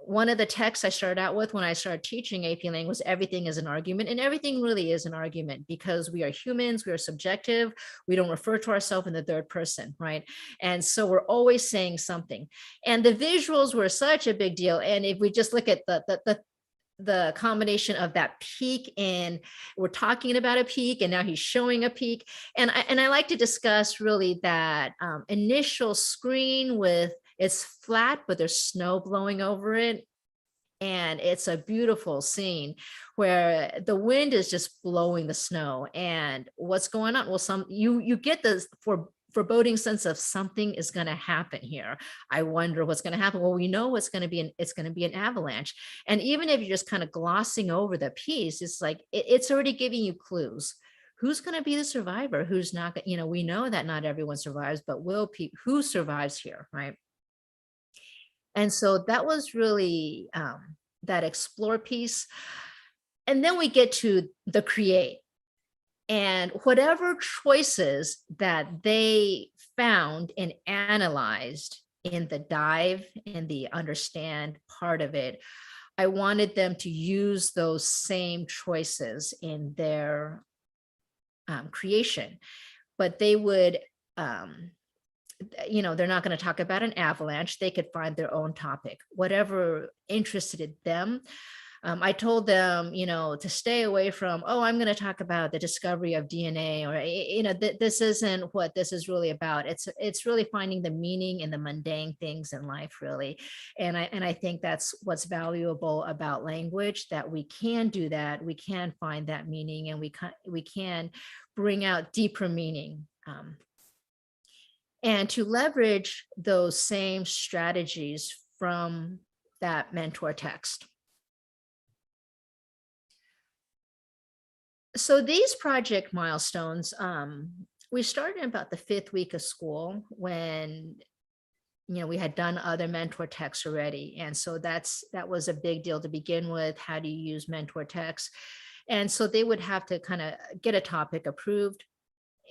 one of the texts I started out with when I started teaching AP Lang was everything is an argument, and everything really is an argument because we are humans, we are subjective, we don't refer to ourselves in the third person, right? And so we're always saying something. And the visuals were such a big deal. And if we just look at the combination of that peak, and we're talking about a peak, and now he's showing a peak. And I like to discuss really that initial screen with, it's flat, but there's snow blowing over it. And it's a beautiful scene where the wind is just blowing the snow. And what's going on? Well, you get this foreboding sense of something is going to happen here. I wonder what's going to happen. Well, we know it's going to be an avalanche. And even if you're just kind of glossing over the piece, it's like it's already giving you clues. Who's going to be the survivor? Who's not? You know, we know that not everyone survives, but who survives here, right? And so that was really that explore piece. And then we get to the create. And whatever choices that they found and analyzed in the dive, in the understand part of it, I wanted them to use those same choices in their creation. But they would, they're not going to talk about an avalanche. They could find their own topic, whatever interested them. I told them, to stay away from, I'm going to talk about the discovery of DNA, or, this isn't what this is really about. It's really finding the meaning in the mundane things in life, really. And I think that's what's valuable about language, that we can do that. We can find that meaning, and we can bring out deeper meaning. And to leverage those same strategies from that mentor text. So these project milestones we started in about the 5th week of school when, we had done other mentor texts already. And so that was a big deal to begin with. How do you use mentor texts? And so they would have to kind of get a topic approved.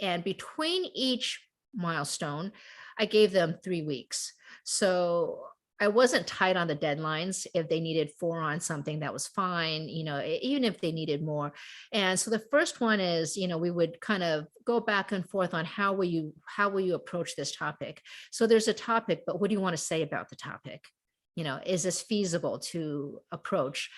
And between each milestone, I gave them 3 weeks. So I wasn't tight on the deadlines. If they needed 4 on something, that was fine, even if they needed more. And so the first one is, we would kind of go back and forth on how will you approach this topic? So there's a topic, but what do you want to say about the topic? Is this feasible to approach?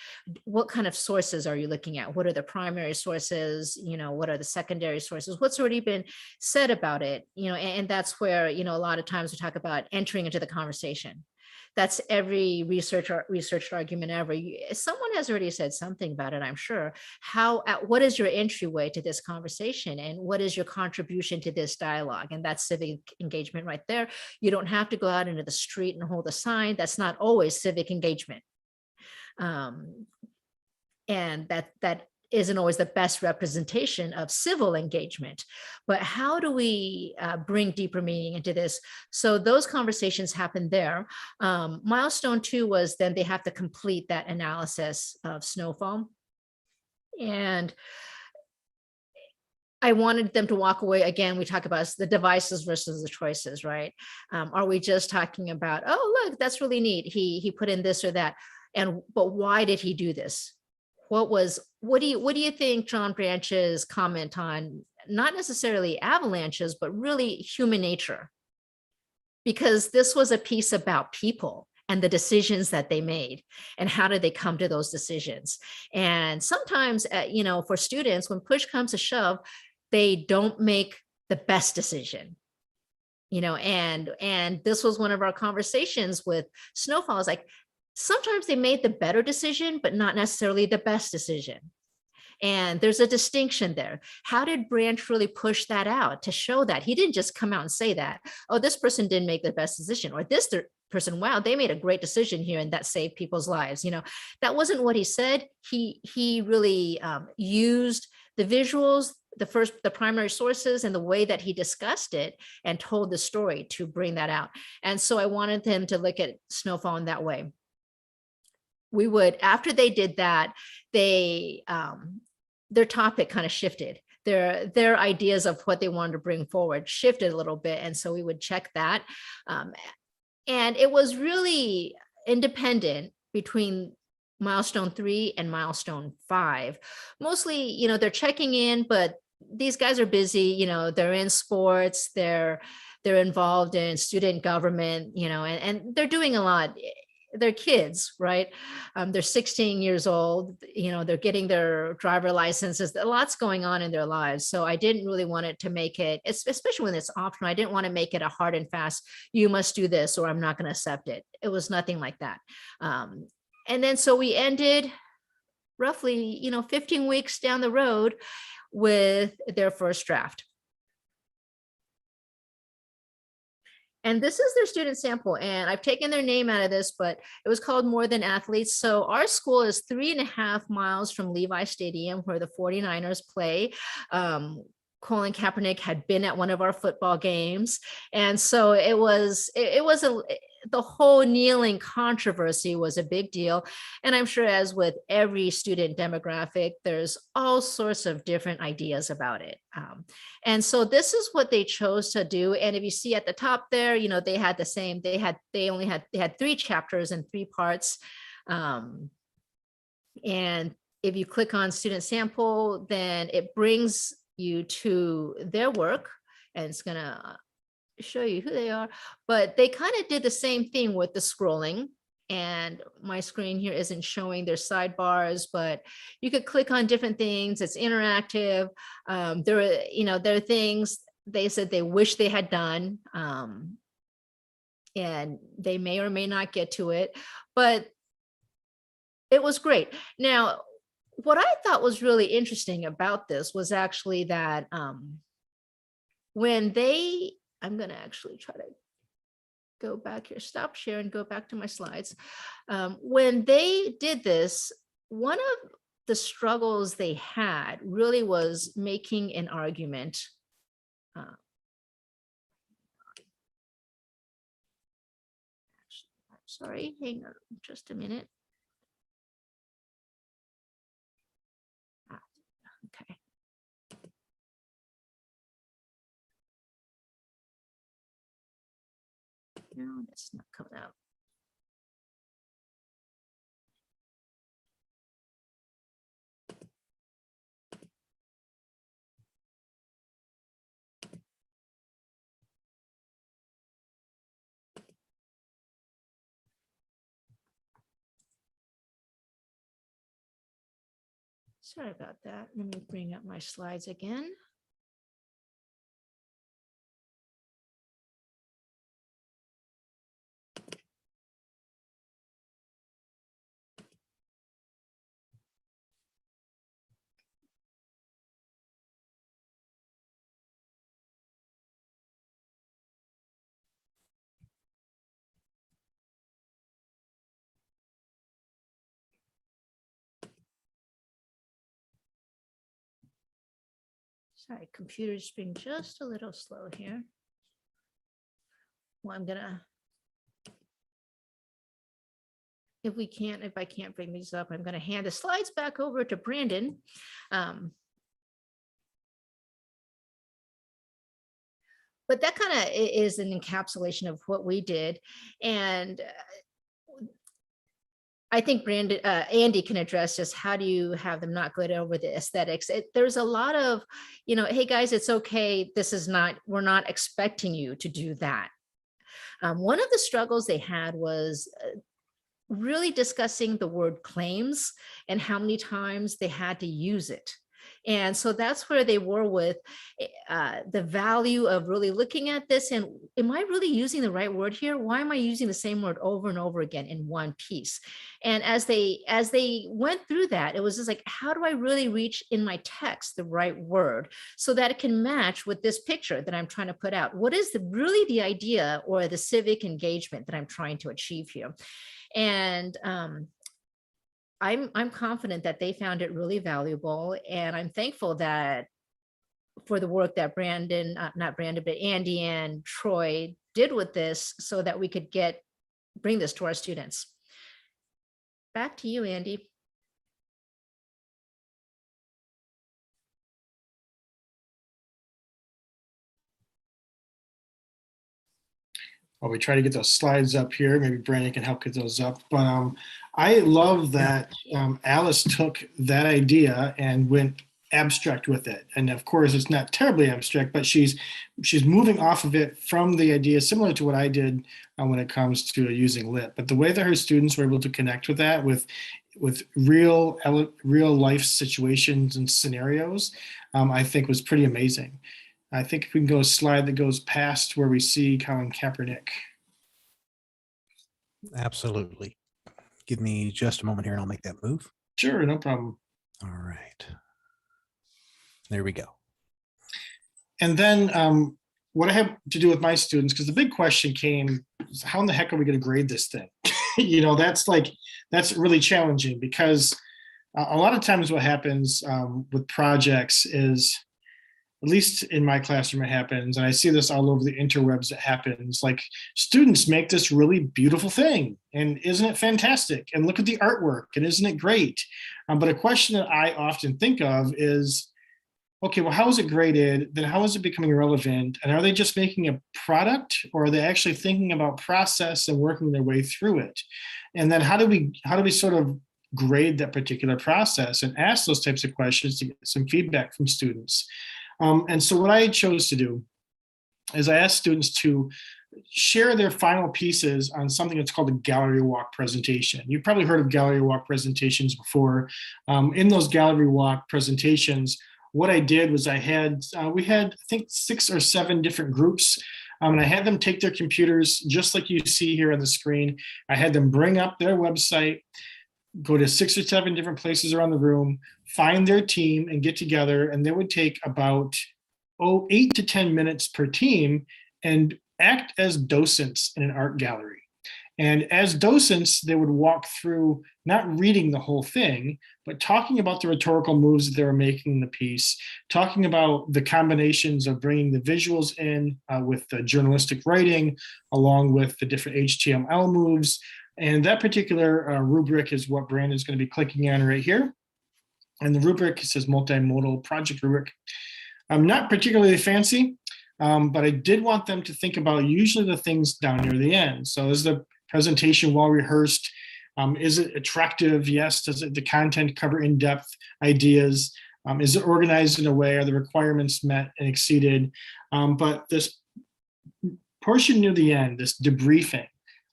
What kind of sources are you looking at? What are the primary sources? What are the secondary sources? What's already been said about it? And that's where, a lot of times we talk about entering into the conversation. That's every researched argument ever. Someone has already said something about it, I'm sure. What is your entryway to this conversation, and what is your contribution to this dialogue? And that's civic engagement right there. You don't have to go out into the street and hold a sign. That's not always civic engagement. And that isn't always the best representation of civil engagement. But how do we bring deeper meaning into this? So those conversations happen there. Milestone 2 was then they have to complete that analysis of snowfall. And I wanted them to walk away. Again, we talk about the devices versus the choices, right? Are we just talking about, oh, look, that's really neat. He put in this or that. But why did he do this? What do you think John Branch's comment on not necessarily avalanches, but really human nature? Because this was a piece about people and the decisions that they made and how did they come to those decisions. And sometimes, for students, when push comes to shove, they don't make the best decision. And this was one of our conversations with Snowfall. Is like, sometimes they made the better decision, but not necessarily the best decision. And there's a distinction there. How did Branch really push that out to show that? He didn't just come out and say that, oh, this person didn't make the best decision, or this person, wow, they made a great decision here and that saved people's lives. That wasn't what he said. He really used the visuals, the primary sources, and the way that he discussed it and told the story to bring that out. And so I wanted them to look at snowfall in that way. We would, after they did that, their topic kind of shifted. Their ideas of what they wanted to bring forward shifted a little bit. And so we would check that. And it was really independent between milestone 3 and milestone 5. Mostly, they're checking in, but these guys are busy, they're in sports, they're involved in student government, and they're doing a lot. They're kids, right? They're 16 years old, they're getting their driver licenses. A lot's going on in their lives. So I didn't really want it to make it, especially when it's optional, I didn't want to make it a hard and fast, you must do this or I'm not going to accept it. It was nothing like that. And then so we ended roughly, 15 weeks down the road with their first draft. And this is their student sample. And I've taken their name out of this, but it was called More Than Athletes. So our school is 3.5 miles from Levi Stadium, where the 49ers play. Colin Kaepernick had been at one of our football games. And so the whole kneeling controversy was a big deal. And I'm sure, as with every student demographic, there's all sorts of different ideas about it. And so this is what they chose to do. And if you see at the top there, they had the same, they had 3 chapters and 3 parts. And if you click on student sample, then it brings you to their work, and it's going to show you who they are. But they kind of did the same thing with the scrolling, and my screen here isn't showing their sidebars, but you could click on different things. It's interactive. There are things they said they wish they had done, and they may or may not get to it, but it was great. Now, what I thought was really interesting about this was actually that I'm going to actually try to go back here, stop share and go back to my slides. When they did this, one of the struggles they had really was making an argument uh, sorry, hang on just a minute. Okay. No, that's not coming out. Sorry about that. Let me bring up my slides again. Sorry, computer's being just a little slow here. Well, I'm gonna, if I can't bring these up, I'm gonna hand the slides back over to Brandon. But that kind of is an encapsulation of what we did. And I think Andy can address just how do you have them not go over the aesthetics. There's a lot of, hey guys, it's okay. We're not expecting you to do that. One of the struggles they had was really discussing the word claims and how many times they had to use it. And so that's where they were with the value of really looking at this and am I really using the right word here? Why am I using the same word over and over again in one piece? And as they went through that, it was just like, how do I really reach in my text the right word so that it can match with this picture that I'm trying to put out? What is really the idea or the civic engagement that I'm trying to achieve here? And I'm confident that they found it really valuable, and I'm thankful that for the work that not Brandon, but Andy and Troy did with this so that we could bring this to our students. Back to you, Andy. Well, we try to get those slides up here. Maybe Brandon can help get those up. But I love that Alice took that idea and went abstract with it. And of course, it's not terribly abstract, but she's moving off of it from the idea similar to what I did when it comes to using lit. But the way that her students were able to connect with that with real life situations and scenarios, I think was pretty amazing. I think if we can go a slide that goes past where we see Colin Kaepernick. Absolutely. Give me just a moment here and I'll make that move. Sure, no problem. All right. There we go. And then what I have to do with my students, because the big question came, is how in the heck are we going to grade this thing? That's really challenging because a lot of times what happens with projects is, at least in my classroom, it happens, and I see this all over the interwebs, it happens, like students make this really beautiful thing, and isn't it fantastic? And look at the artwork, and isn't it great? But a question that I often think of is, okay, well, how is it graded? Then how is it becoming relevant? And are they just making a product, or are they actually thinking about process and working their way through it? And then how do we sort of grade that particular process and ask those types of questions to get some feedback from students? And so what I chose to do is I asked students to share their final pieces on something that's called a gallery walk presentation. You've probably heard of gallery walk presentations before. In those gallery walk presentations, what I did was we had, I think, 6 or 7 different groups. And I had them take their computers, just like you see here on the screen. I had them bring up their website, go to 6 or 7 different places around the room, find their team and get together. And they would take about 8 to 10 minutes per team and act as docents in an art gallery. And as docents, they would walk through not reading the whole thing, but talking about the rhetorical moves that they were making in the piece, talking about the combinations of bringing the visuals in with the journalistic writing, along with the different HTML moves. And that particular rubric is what Brandon's going to be clicking on right here. And the rubric says multimodal project rubric. Not particularly fancy, but I did want them to think about usually the things down near the end. So is the presentation well rehearsed? Is it attractive? Yes. Does the content cover in-depth ideas? Is it organized in a way? Are the requirements met and exceeded? But this portion near the end, this debriefing,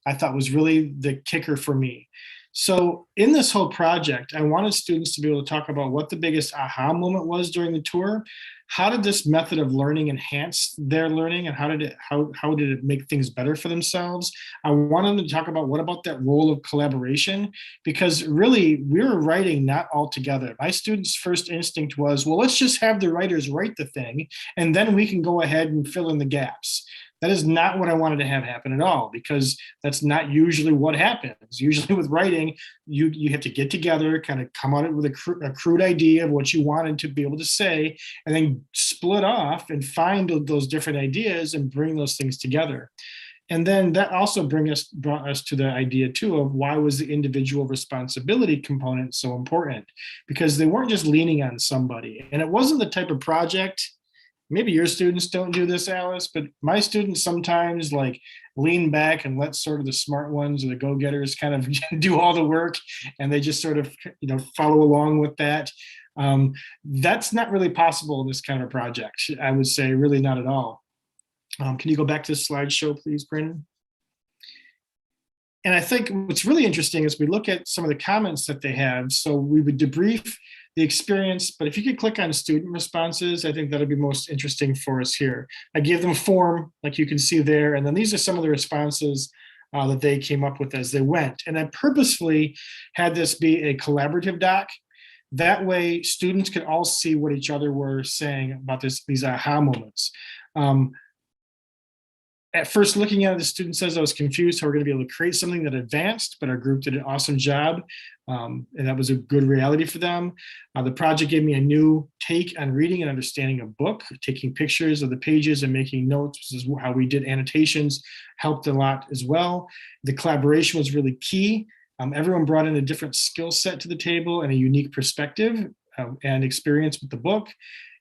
I thought was really the kicker for me. So in this whole project, I wanted students to be able to talk about what the biggest aha moment was during the tour. How did this method of learning enhance their learning, and how did it make things better for themselves? I wanted them to talk about what about that role of collaboration, because really we were writing not all together. My students' first instinct was, well, let's just have the writers write the thing and then we can go ahead and fill in the gaps. That is not what I wanted to have happen at all, because that's not usually what happens. Usually with writing, you have to get together, kind of come out with a crude idea of what you wanted to be able to say, and then split off and find those different ideas and bring those things together. And then that also brought us to the idea too of why was the individual responsibility component so important? Because they weren't just leaning on somebody. And it wasn't the type of project, maybe your students don't do this, Alice, but my students sometimes like lean back and let sort of the smart ones or the go-getters kind of do all the work, and they just sort of, follow along with that. That's not really possible in this kind of project. I would say really not at all. Can you go back to the slideshow, please, Brandon? And I think what's really interesting is we look at some of the comments that they have. So we would debrief the experience, but if you could click on student responses, I think that'll be most interesting for us here. I gave them a form, like you can see there, and then these are some of the responses that they came up with as they went. And I purposefully had this be a collaborative doc. That way students could all see what each other were saying about these aha moments. At first looking at it, the student says, I was confused how we're going to be able to create something that advanced, but our group did an awesome job. And that was a good reality for them. The project gave me a new take on reading and understanding a book. Taking pictures of the pages and making notes, this is how we did annotations, helped a lot as well. The collaboration was really key. Everyone brought in a different skill set to the table and a unique perspective and experience with the book.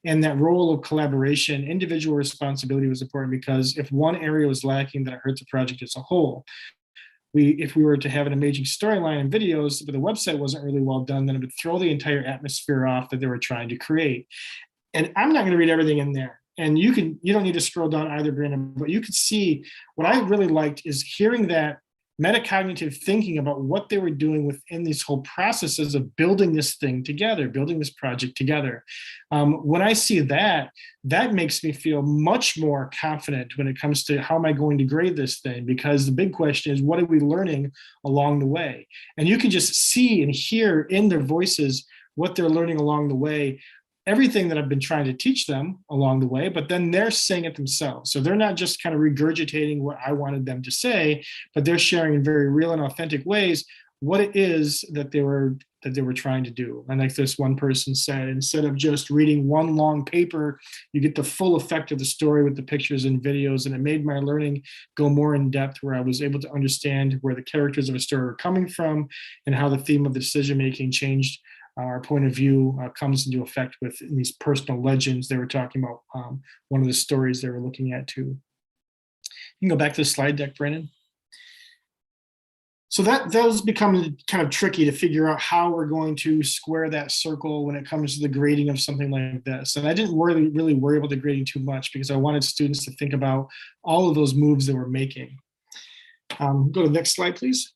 And that role of collaboration, individual responsibility was important, because if one area was lacking, that hurt the project as a whole. If we were to have an amazing storyline and videos, but the website wasn't really well done, then it would throw the entire atmosphere off that they were trying to create. And I'm not going to read everything in there. And you don't need to scroll down either, Brandon, but you could see what I really liked is hearing that metacognitive thinking about what they were doing within these whole processes of building this thing together, building this project together. When I see that makes me feel much more confident when it comes to how am I going to grade this thing? Because the big question is, what are we learning along the way? And you can just see and hear in their voices what they're learning along the way, everything that I've been trying to teach them along the way, but then they're saying it themselves. So they're not just kind of regurgitating what I wanted them to say, but they're sharing in very real and authentic ways what it is that they were trying to do. And like this one person said, instead of just reading one long paper, you get the full effect of the story with the pictures and videos. And it made my learning go more in depth, where I was able to understand where the characters of a story were coming from and how the theme of the decision-making changed. Our point of view comes into effect with these personal legends they were talking about. One of the stories they were looking at too. You can go back to the slide deck, Brandon. So those become kind of tricky to figure out how we're going to square that circle when it comes to the grading of something like this. And I didn't really worry about the grading too much, because I wanted students to think about all of those moves they were making. Go to the next slide, please.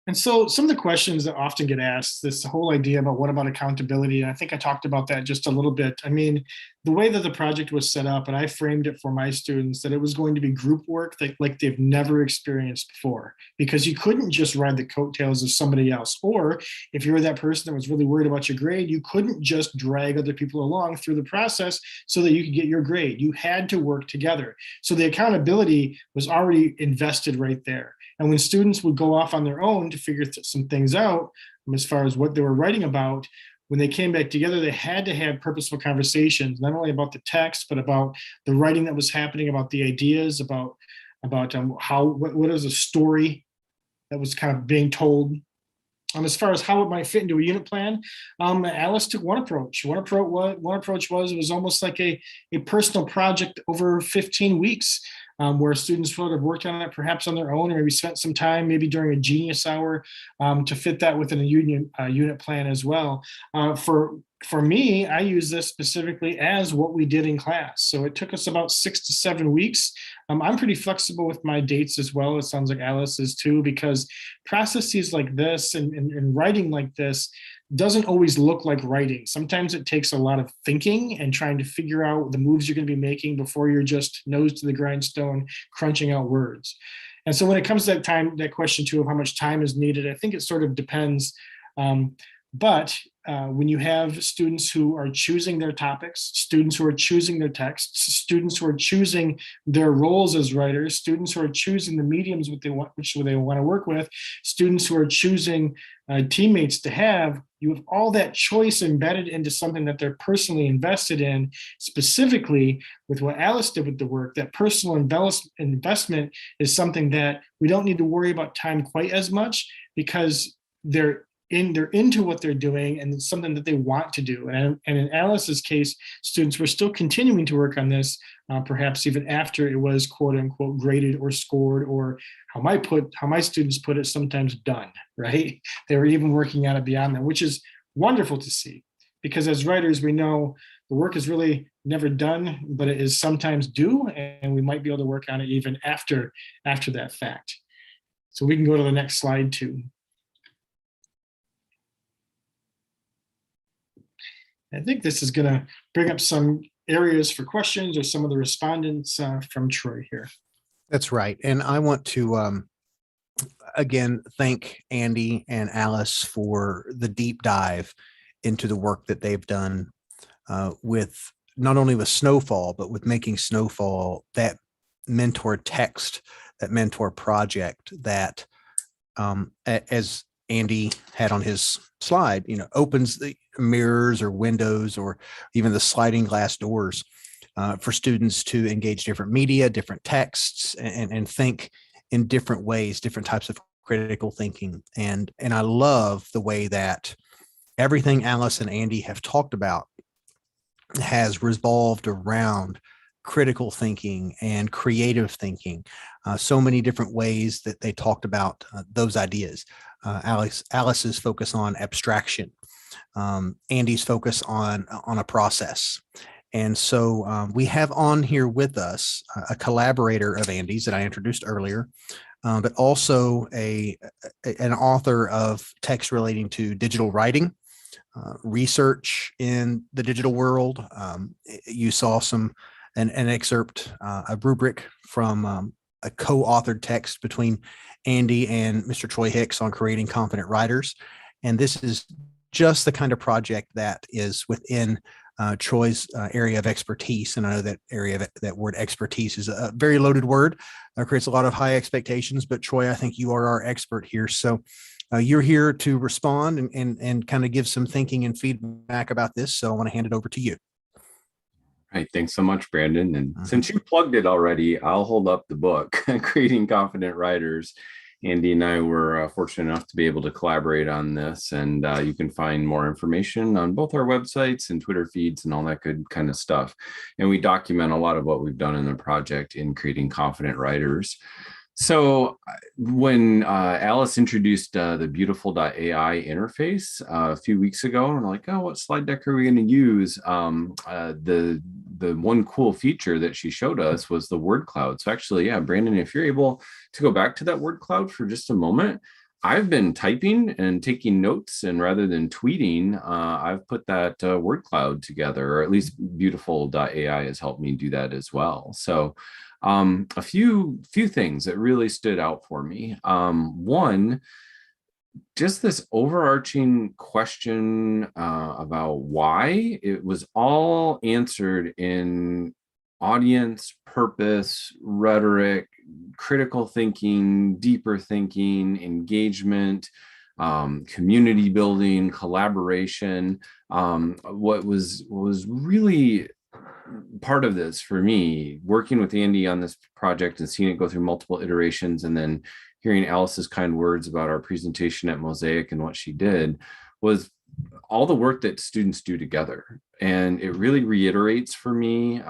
And so some of the questions that often get asked, this whole idea about what about accountability, and I think I talked about that just a little bit. I mean, the way that the project was set up, and I framed it for my students, that it was going to be group work that like they've never experienced before, because you couldn't just ride the coattails of somebody else. Or if you were that person that was really worried about your grade, you couldn't just drag other people along through the process so that you could get your grade. You had to work together. So the accountability was already invested right there. And when students would go off on their own to figure some things out, as far as what they were writing about, when they came back together, they had to have purposeful conversations, not only about the text, but about the writing that was happening, about the ideas, about what is a story that was kind of being told. As far as how it might fit into a unit plan, Alice took one approach. One approach was it was almost like a personal project over 15 weeks. Where students would have worked on it perhaps on their own, or maybe spent some time, maybe during a genius hour, to fit that within a unit plan as well. For me, I use this specifically as what we did in class. So it took us about 6 to 7 weeks. I'm pretty flexible with my dates as well. It sounds like Alice is too, because processes like this and writing like this doesn't always look like writing. Sometimes it takes a lot of thinking and trying to figure out the moves you're going to be making before you're just nose to the grindstone, crunching out words. And so when it comes to that question too of how much time is needed, I think it sort of depends. But when you have students who are choosing their topics, students who are choosing their texts, students who are choosing their roles as writers, students who are choosing the mediums which they want to work with, students who are choosing teammates to have, you have all that choice embedded into something that they're personally invested in. Specifically with what Alice did with the work, that personal investment is something that we don't need to worry about time quite as much, because they're into what they're doing, and it's something that they want to do. And in Alice's case, students were still continuing to work on this, perhaps even after it was quote unquote graded or scored, or how my students put it, sometimes done, right? They were even working on it beyond that, which is wonderful to see, because as writers, we know the work is really never done, but it is sometimes due, and we might be able to work on it even after that fact. So we can go to the next slide too. I think this is going to bring up some areas for questions or some of the respondents from Troy here. That's right. And I want to, again, thank Andy and Alice for the deep dive into the work that they've done with not only with Snowfall, but with making Snowfall that mentor text, that mentor project that, as Andy had on his slide, opens the mirrors or windows or even the sliding glass doors for students to engage different media, different texts, and think in different ways, different types of critical thinking. And I love the way that everything Alice and Andy have talked about has revolved around critical thinking and creative thinking. So many different ways that they talked about those ideas. Alice's focus on abstraction, Andy's focus on a process. And so we have on here with us a collaborator of Andy's that I introduced earlier, but also an author of text relating to digital writing, research in the digital world. You saw an excerpt, a rubric from a co-authored text between Andy and Mr. Troy Hicks on creating confident writers. And this is just the kind of project that is within Troy's area of expertise. And I know that word expertise is a very loaded word, creates a lot of high expectations, but Troy, I think you are our expert here. So you're here to respond and kind of give some thinking and feedback about this. So I want to hand it over to you. All right, thanks so much, Brandon. And since you plugged it already, I'll hold up the book, Creating Confident Writers. Andy and I were fortunate enough to be able to collaborate on this, and you can find more information on both our websites and Twitter feeds and all that good kind of stuff. And we document a lot of what we've done in the project in Creating Confident Writers. So when Alice introduced the beautiful.ai interface a few weeks ago, and we're like, oh, what slide deck are we going to use? The one cool feature that she showed us was the word cloud. So actually, yeah, Brandon, if you're able to go back to that word cloud for just a moment, I've been typing and taking notes, and rather than tweeting, I've put that word cloud together, or at least beautiful.ai has helped me do that as well. So a few things that really stood out for me. One, just this overarching question about why. It was all answered in audience, purpose, rhetoric, critical thinking, deeper thinking, engagement, community building, collaboration. What was really part of this for me, working with Andy on this project and seeing it go through multiple iterations, and then hearing Alice's kind words about our presentation at Mosaic and what she did, was all the work that students do together. And it really reiterates for me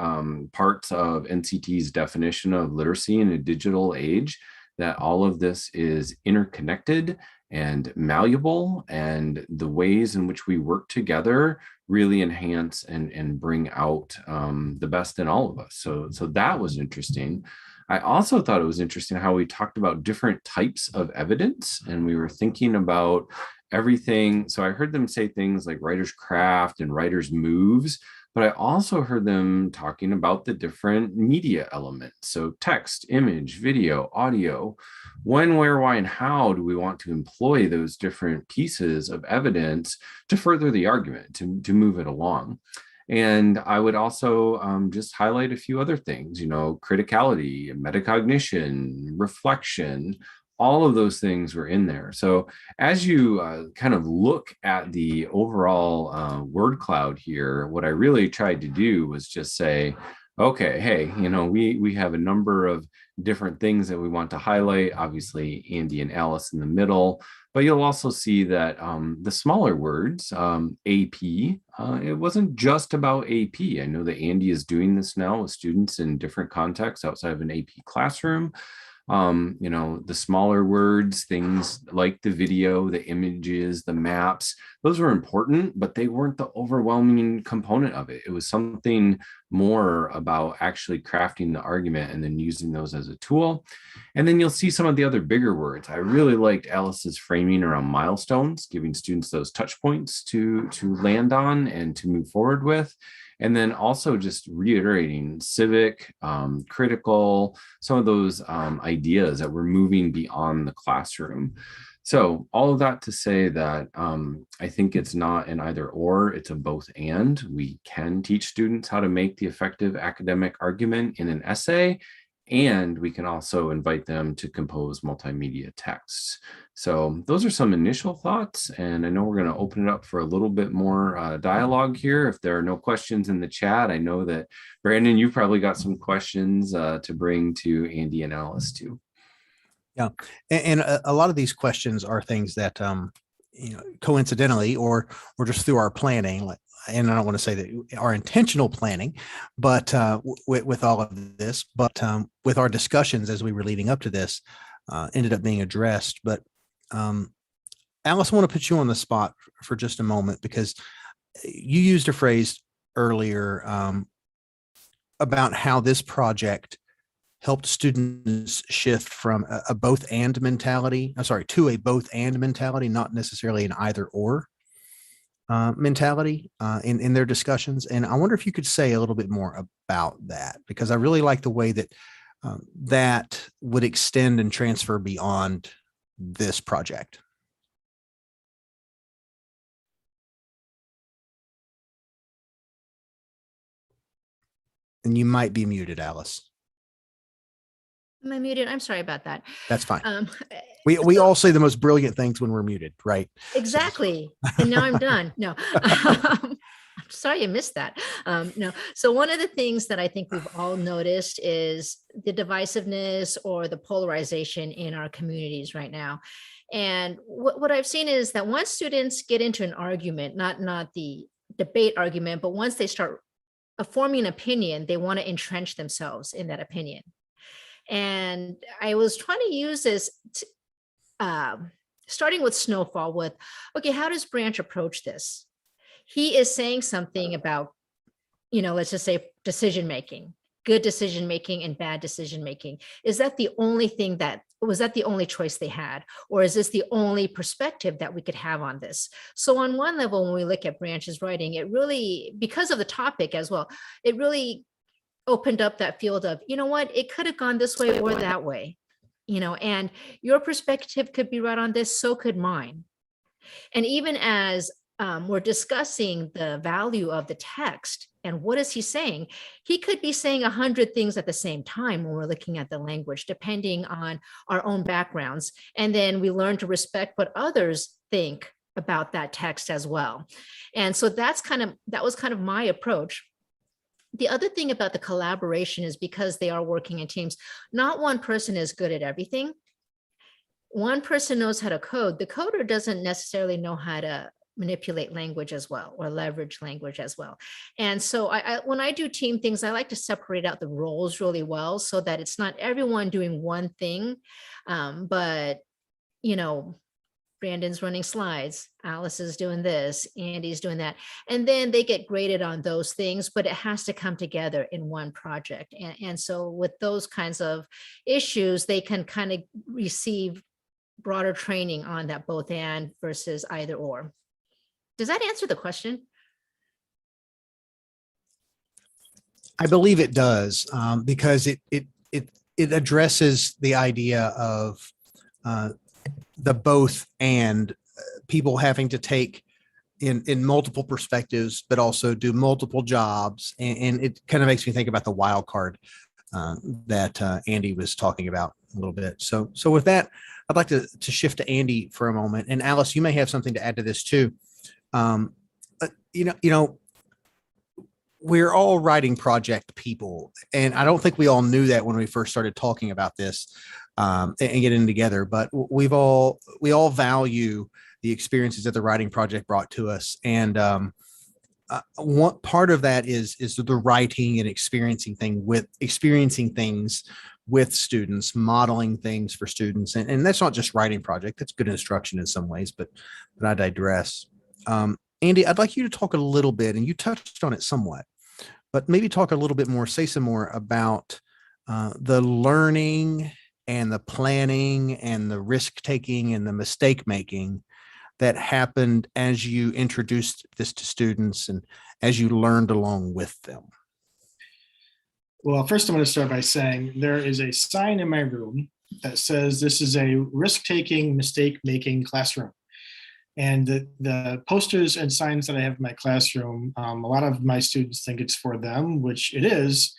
parts of NCT's definition of literacy in a digital age, that all of this is interconnected and malleable, and the ways in which we work together really enhance and bring out the best in all of us. So that was interesting. I also thought it was interesting how we talked about different types of evidence, and we were thinking about everything. So I heard them say things like writer's craft and writer's moves, but I also heard them talking about the different media elements. So text, image, video, audio. When, where, why, and how do we want to employ those different pieces of evidence to further the argument, to move it along? And I would also just highlight a few other things, criticality, metacognition, reflection. All of those things were in there. So as you kind of look at the overall word cloud here, what I really tried to do was just say, okay, hey, we have a number of different things that we want to highlight. Obviously, Andy and Alice in the middle, but you'll also see that the smaller words, AP, it wasn't just about AP. I know that Andy is doing this now with students in different contexts outside of an AP classroom. The smaller words, things like the video, the images, the maps, those were important, but they weren't the overwhelming component of it. It was something more about actually crafting the argument and then using those as a tool. And then you'll see some of the other bigger words. I really liked Alice's framing around milestones, giving students those touch points to land on and to move forward with. And then also just reiterating civic, critical, some of those ideas that we're moving beyond the classroom. So all of that to say that I think it's not an either or, it's a both and. We can teach students how to make the effective academic argument in an essay, and we can also invite them to compose multimedia texts. So those are some initial thoughts, and I know we're going to open it up for a little bit more dialogue here. If there are no questions in the chat, I know that Brandon, you've probably got some questions to bring to Andy and Alice too. Yeah, and a lot of these questions are things that coincidentally or just through our planning, and I don't want to say that our intentional planning, but with all of this, but with our discussions as we were leading up to this, ended up being addressed. But Alice, I want to put you on the spot for just a moment, because you used a phrase earlier about how this project helped students shift from a both and mentality, to a both and mentality, not necessarily an either or mentality in their discussions. And I wonder if you could say a little bit more about that, because I really like the way that that would extend and transfer beyond this project. And you might be muted, Alice. Am I muted? I'm sorry about that. That's fine. We all say the most brilliant things when we're muted, right? Exactly. And now I'm done. No, I'm sorry you missed that. No. So one of the things that I think we've all noticed is the divisiveness or the polarization in our communities right now. And what I've seen is that once students get into an argument, not the debate argument, but once they start forming an opinion, they want to entrench themselves in that opinion. And I was trying to use this, starting with Snowfall with, okay, how does Branch approach this? He is saying something about, let's just say decision-making, good decision-making and bad decision-making. Is that the only thing that was that the only choice they had? Or is this the only perspective that we could have on this? So on one level, when we look at Branch's writing, it really, because of the topic as well, it really opened up that field of, you know what, it could have gone this way or that way, and your perspective could be right on this, so could mine. And even as we're discussing the value of the text and what is he saying, he could be saying 100 things at the same time when we're looking at the language, depending on our own backgrounds. And then we learn to respect what others think about that text as well. And so that was kind of my approach. The other thing about the collaboration is because they are working in teams, not one person is good at everything. One person knows how to code. The coder doesn't necessarily know how to manipulate language as well, or leverage language as well. And so when I do team things, I like to separate out the roles really well so that it's not everyone doing one thing, but Brandon's running slides, Alice is doing this, Andy's doing that. And then they get graded on those things, but it has to come together in one project. And so with those kinds of issues, they can kind of receive broader training on that both and versus either or. Does that answer the question? I believe it does, because it addresses the idea of the both and, people having to take in multiple perspectives, but also do multiple jobs. And it kind of makes me think about the wild card that Andy was talking about a little bit. So with that, I'd like to shift to Andy for a moment. And Alice, you may have something to add to this too. We're all writing project people, and I don't think we all knew that when we first started talking about this and getting together. But we all value the experiences that the writing project brought to us, and one part of that is the writing and experiencing things with students, modeling things for students, and that's not just writing project. That's good instruction in some ways, but I digress. Andy, I'd like you to talk a little bit, and you touched on it somewhat, but maybe talk a little bit more, say some more about the learning and the planning and the risk taking and the mistake making that happened as you introduced this to students and as you learned along with them. Well, first I'm going to start by saying there is a sign in my room that says this is a risk-taking, mistake-making classroom. And the posters and signs that I have in my classroom, a lot of my students think it's for them, which it is.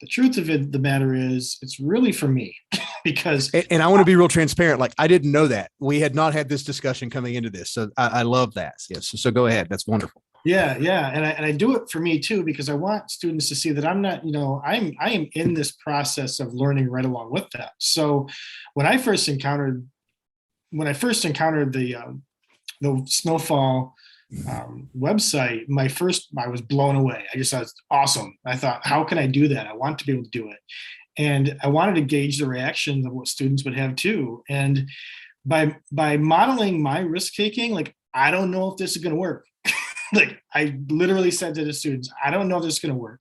The truth of the matter is it's really for me because. And I want to be real transparent. Like, I didn't know that. We had not had this discussion coming into this. So I love that. Yes. So go ahead. That's wonderful. Yeah. And I do it for me too, because I want students to see that I'm not, I am in this process of learning right along with that. So when I first encountered the Snowfall website, I was blown away. I just thought it's awesome. I thought, how can I do that? I want to be able to do it. And I wanted to gauge the reaction of what students would have too. And by modeling my risk taking, like, I don't know if this is going to work. Like, I literally said to the students, I don't know if this is going to work.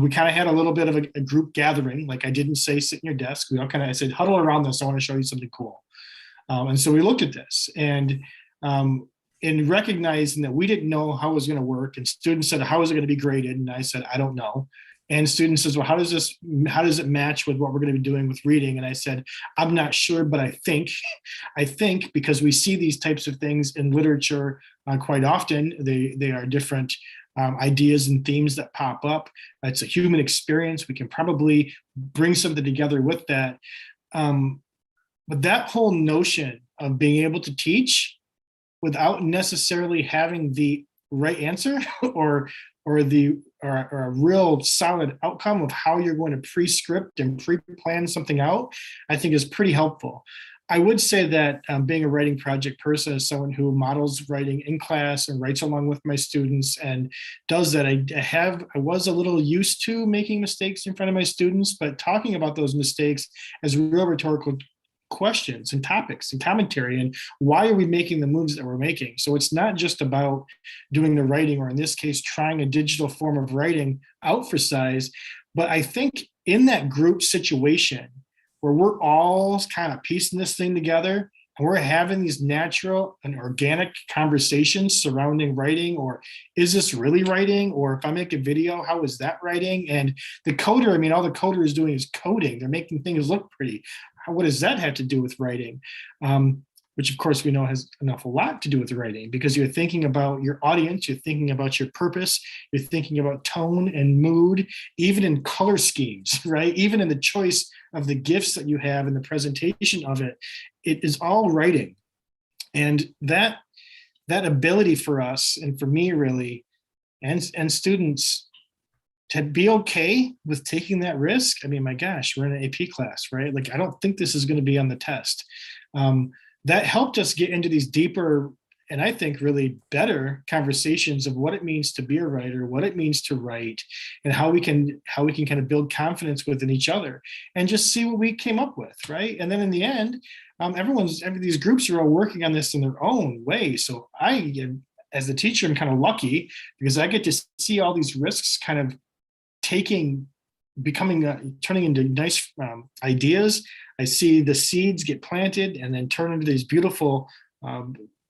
We kind of had a little bit of a group gathering. Like, I didn't say sit in your desk. I said, huddle around this. I want to show you something cool. And so we looked at this, and in recognizing that we didn't know how it was going to work, and students said, how is it going to be graded? And I said, I don't know. And students says, well, how does it match with what we're going to be doing with reading? And I said, I'm not sure, but I think because we see these types of things in literature quite often, they are different ideas and themes that pop up. It's a human experience. We can probably bring something together with that. But that whole notion of being able to teach without necessarily having the right answer or a real solid outcome of how you're going to pre-script and pre-plan something out, I think is pretty helpful. I would say that being a writing project person, as someone who models writing in class and writes along with my students and does that, I was a little used to making mistakes in front of my students, but talking about those mistakes as real rhetorical questions and topics and commentary, and why are we making the moves that we're making? So it's not just about doing the writing, or in this case, trying a digital form of writing out for size. But I think in that group situation, where we're all kind of piecing this thing together, and we're having these natural and organic conversations surrounding writing, or is this really writing? Or if I make a video, how is that writing? And the coder, I mean, all the coder is doing is coding. They're making things look pretty. What does that have to do with writing? Which of course we know has an awful lot to do with writing, because you're thinking about your audience, you're thinking about your purpose, you're thinking about tone and mood, even in color schemes, right? Even in the choice of the gifts that you have in the presentation of it, it is all writing. And that ability for us, and for me really, and students, to be okay with taking that risk. I mean, my gosh, we're in an AP class, right? Like, I don't think this is going to be on the test. That helped us get into these deeper, and I think really better conversations of what it means to be a writer, what it means to write, and how we can kind of build confidence within each other, and just see what we came up with, right? And then in the end, these groups are all working on this in their own way. So I, as the teacher, I'm kind of lucky because I get to see all these risks kind of turning into nice ideas. I see the seeds get planted and then turn into these beautiful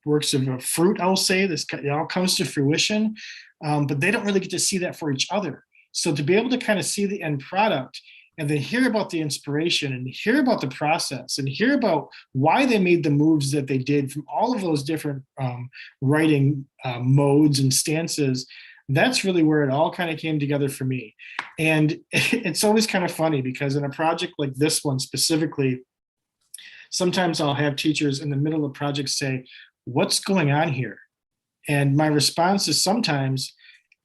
works of fruit, I'll say. It all comes to fruition, but they don't really get to see that for each other. So to be able to kind of see the end product and then hear about the inspiration and hear about the process and hear about why they made the moves that they did from all of those different writing modes and stances, that's really where it all kind of came together for me. And it's always kind of funny because in a project like this one specifically, sometimes I'll have teachers in the middle of projects say, "What's going on here?" And my response is sometimes,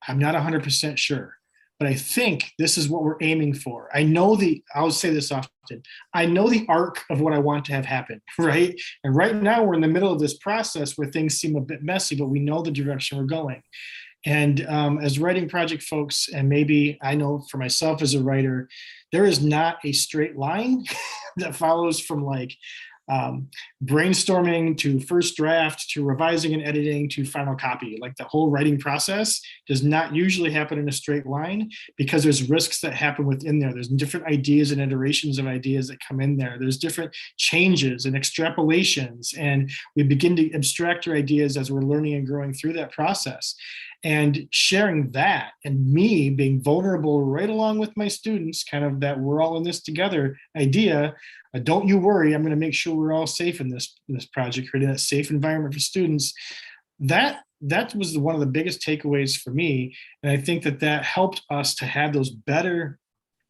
"I'm not 100% sure, but I think this is what we're aiming for. I'll say this often, I know the arc of what I want to have happen," right? And right now we're in the middle of this process where things seem a bit messy, but we know the direction we're going. And as writing project folks, and maybe I know for myself as a writer, there is not a straight line that follows from like brainstorming to first draft to revising and editing to final copy. Like the whole writing process does not usually happen in a straight line because there's risks that happen within there. There's different ideas and iterations of ideas that come in there. There's different changes and extrapolations, and we begin to abstract our ideas as we're learning and growing through that process. And sharing that and me being vulnerable right along with my students, kind of that we're all in this together idea. Don't you worry, I'm going to make sure we're all safe in this project, creating that safe environment for students. That was one of the biggest takeaways for me. And I think that helped us to have those better,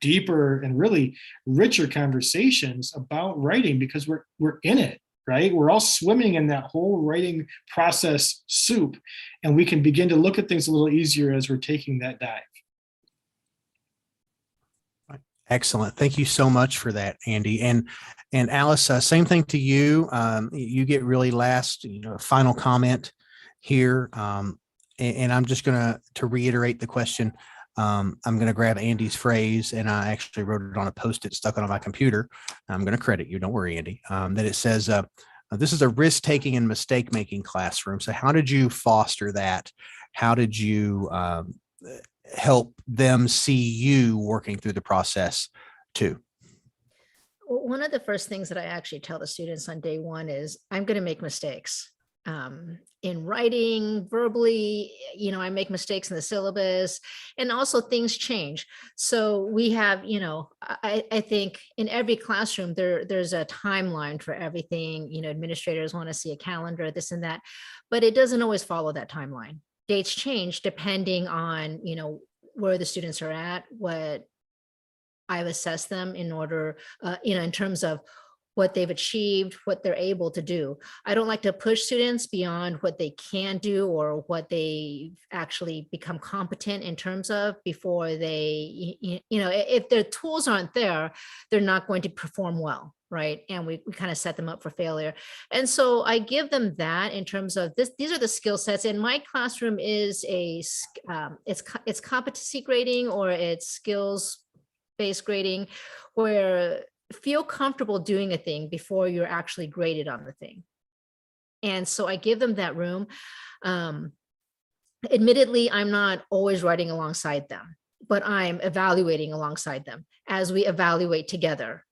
deeper, and really richer conversations about writing because we're in it. Right? We're all swimming in that whole writing process soup, and we can begin to look at things a little easier as we're taking that dive. Excellent. Thank you so much for that, Andy. And Alice, same thing to you. You get really last, final comment here. And I'm just going to reiterate the question. I'm going to grab Andy's phrase, and I actually wrote it on a Post-it stuck on my computer. I'm going to credit you. Don't worry, Andy. That it says, this is a risk-taking and mistake-making classroom. So how did you foster that? How did you help them see you working through the process too? One of the first things that I actually tell the students on day one is I'm going to make mistakes. In writing, verbally, I make mistakes in the syllabus, and also things change. So we have, I think in every classroom, there's a timeline for everything. Administrators want to see a calendar, this and that, but it doesn't always follow that timeline. Dates change depending on, where the students are at, what I've assessed them in order, in terms of what they've achieved, what they're able to do. I don't like to push students beyond what they can do or what they actually become competent in terms of before they, if their tools aren't there, they're not going to perform well, right? And we kind of set them up for failure. And so I give them that in terms of this. These are the skill sets. And my classroom is it's competency grading, or it's skills-based grading, where feel comfortable doing a thing before you're actually graded on the thing. And so I give them that room. Admittedly, I'm not always writing alongside them. but I'm evaluating alongside them as we evaluate together.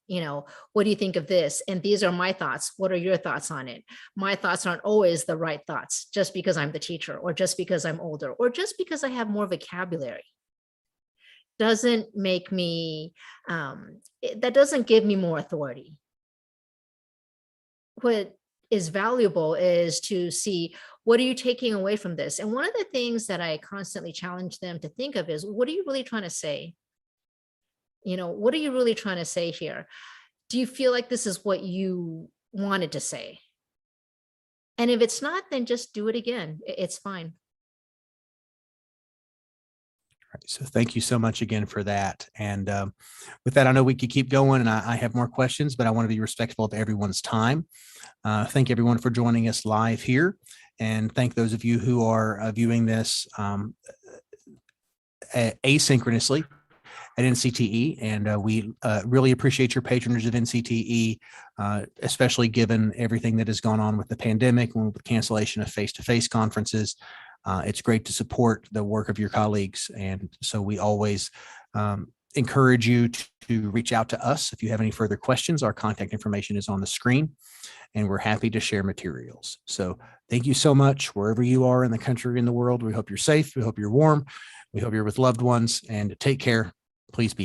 What do you think of this? And these are my thoughts. What are your thoughts on it? My thoughts aren't always the right thoughts just because I'm the teacher, or just because I'm older, or just because I have more vocabulary. Doesn't make me, that doesn't give me more authority. What is valuable is to see, what are you taking away from this? And one of the things that I constantly challenge them to think of is, what are you really trying to say? What are you really trying to say here? Do you feel like this is what you wanted to say? And if it's not, then just do it again. It's fine. So thank you so much again for that. And with that, I know we could keep going, and I have more questions, but I want to be respectful of everyone's time. Thank everyone for joining us live here, and thank those of you who are viewing this asynchronously at NCTE. And we really appreciate your patronage of NCTE, especially given everything that has gone on with the pandemic and with the cancellation of face-to-face conferences. It's great to support the work of your colleagues. And so we always encourage you to reach out to us if you have any further questions. Our contact information is on the screen, and we're happy to share materials. So thank you so much, wherever you are in the country or in the world. We hope you're safe. We hope you're warm. We hope you're with loved ones, and take care. Please be in touch.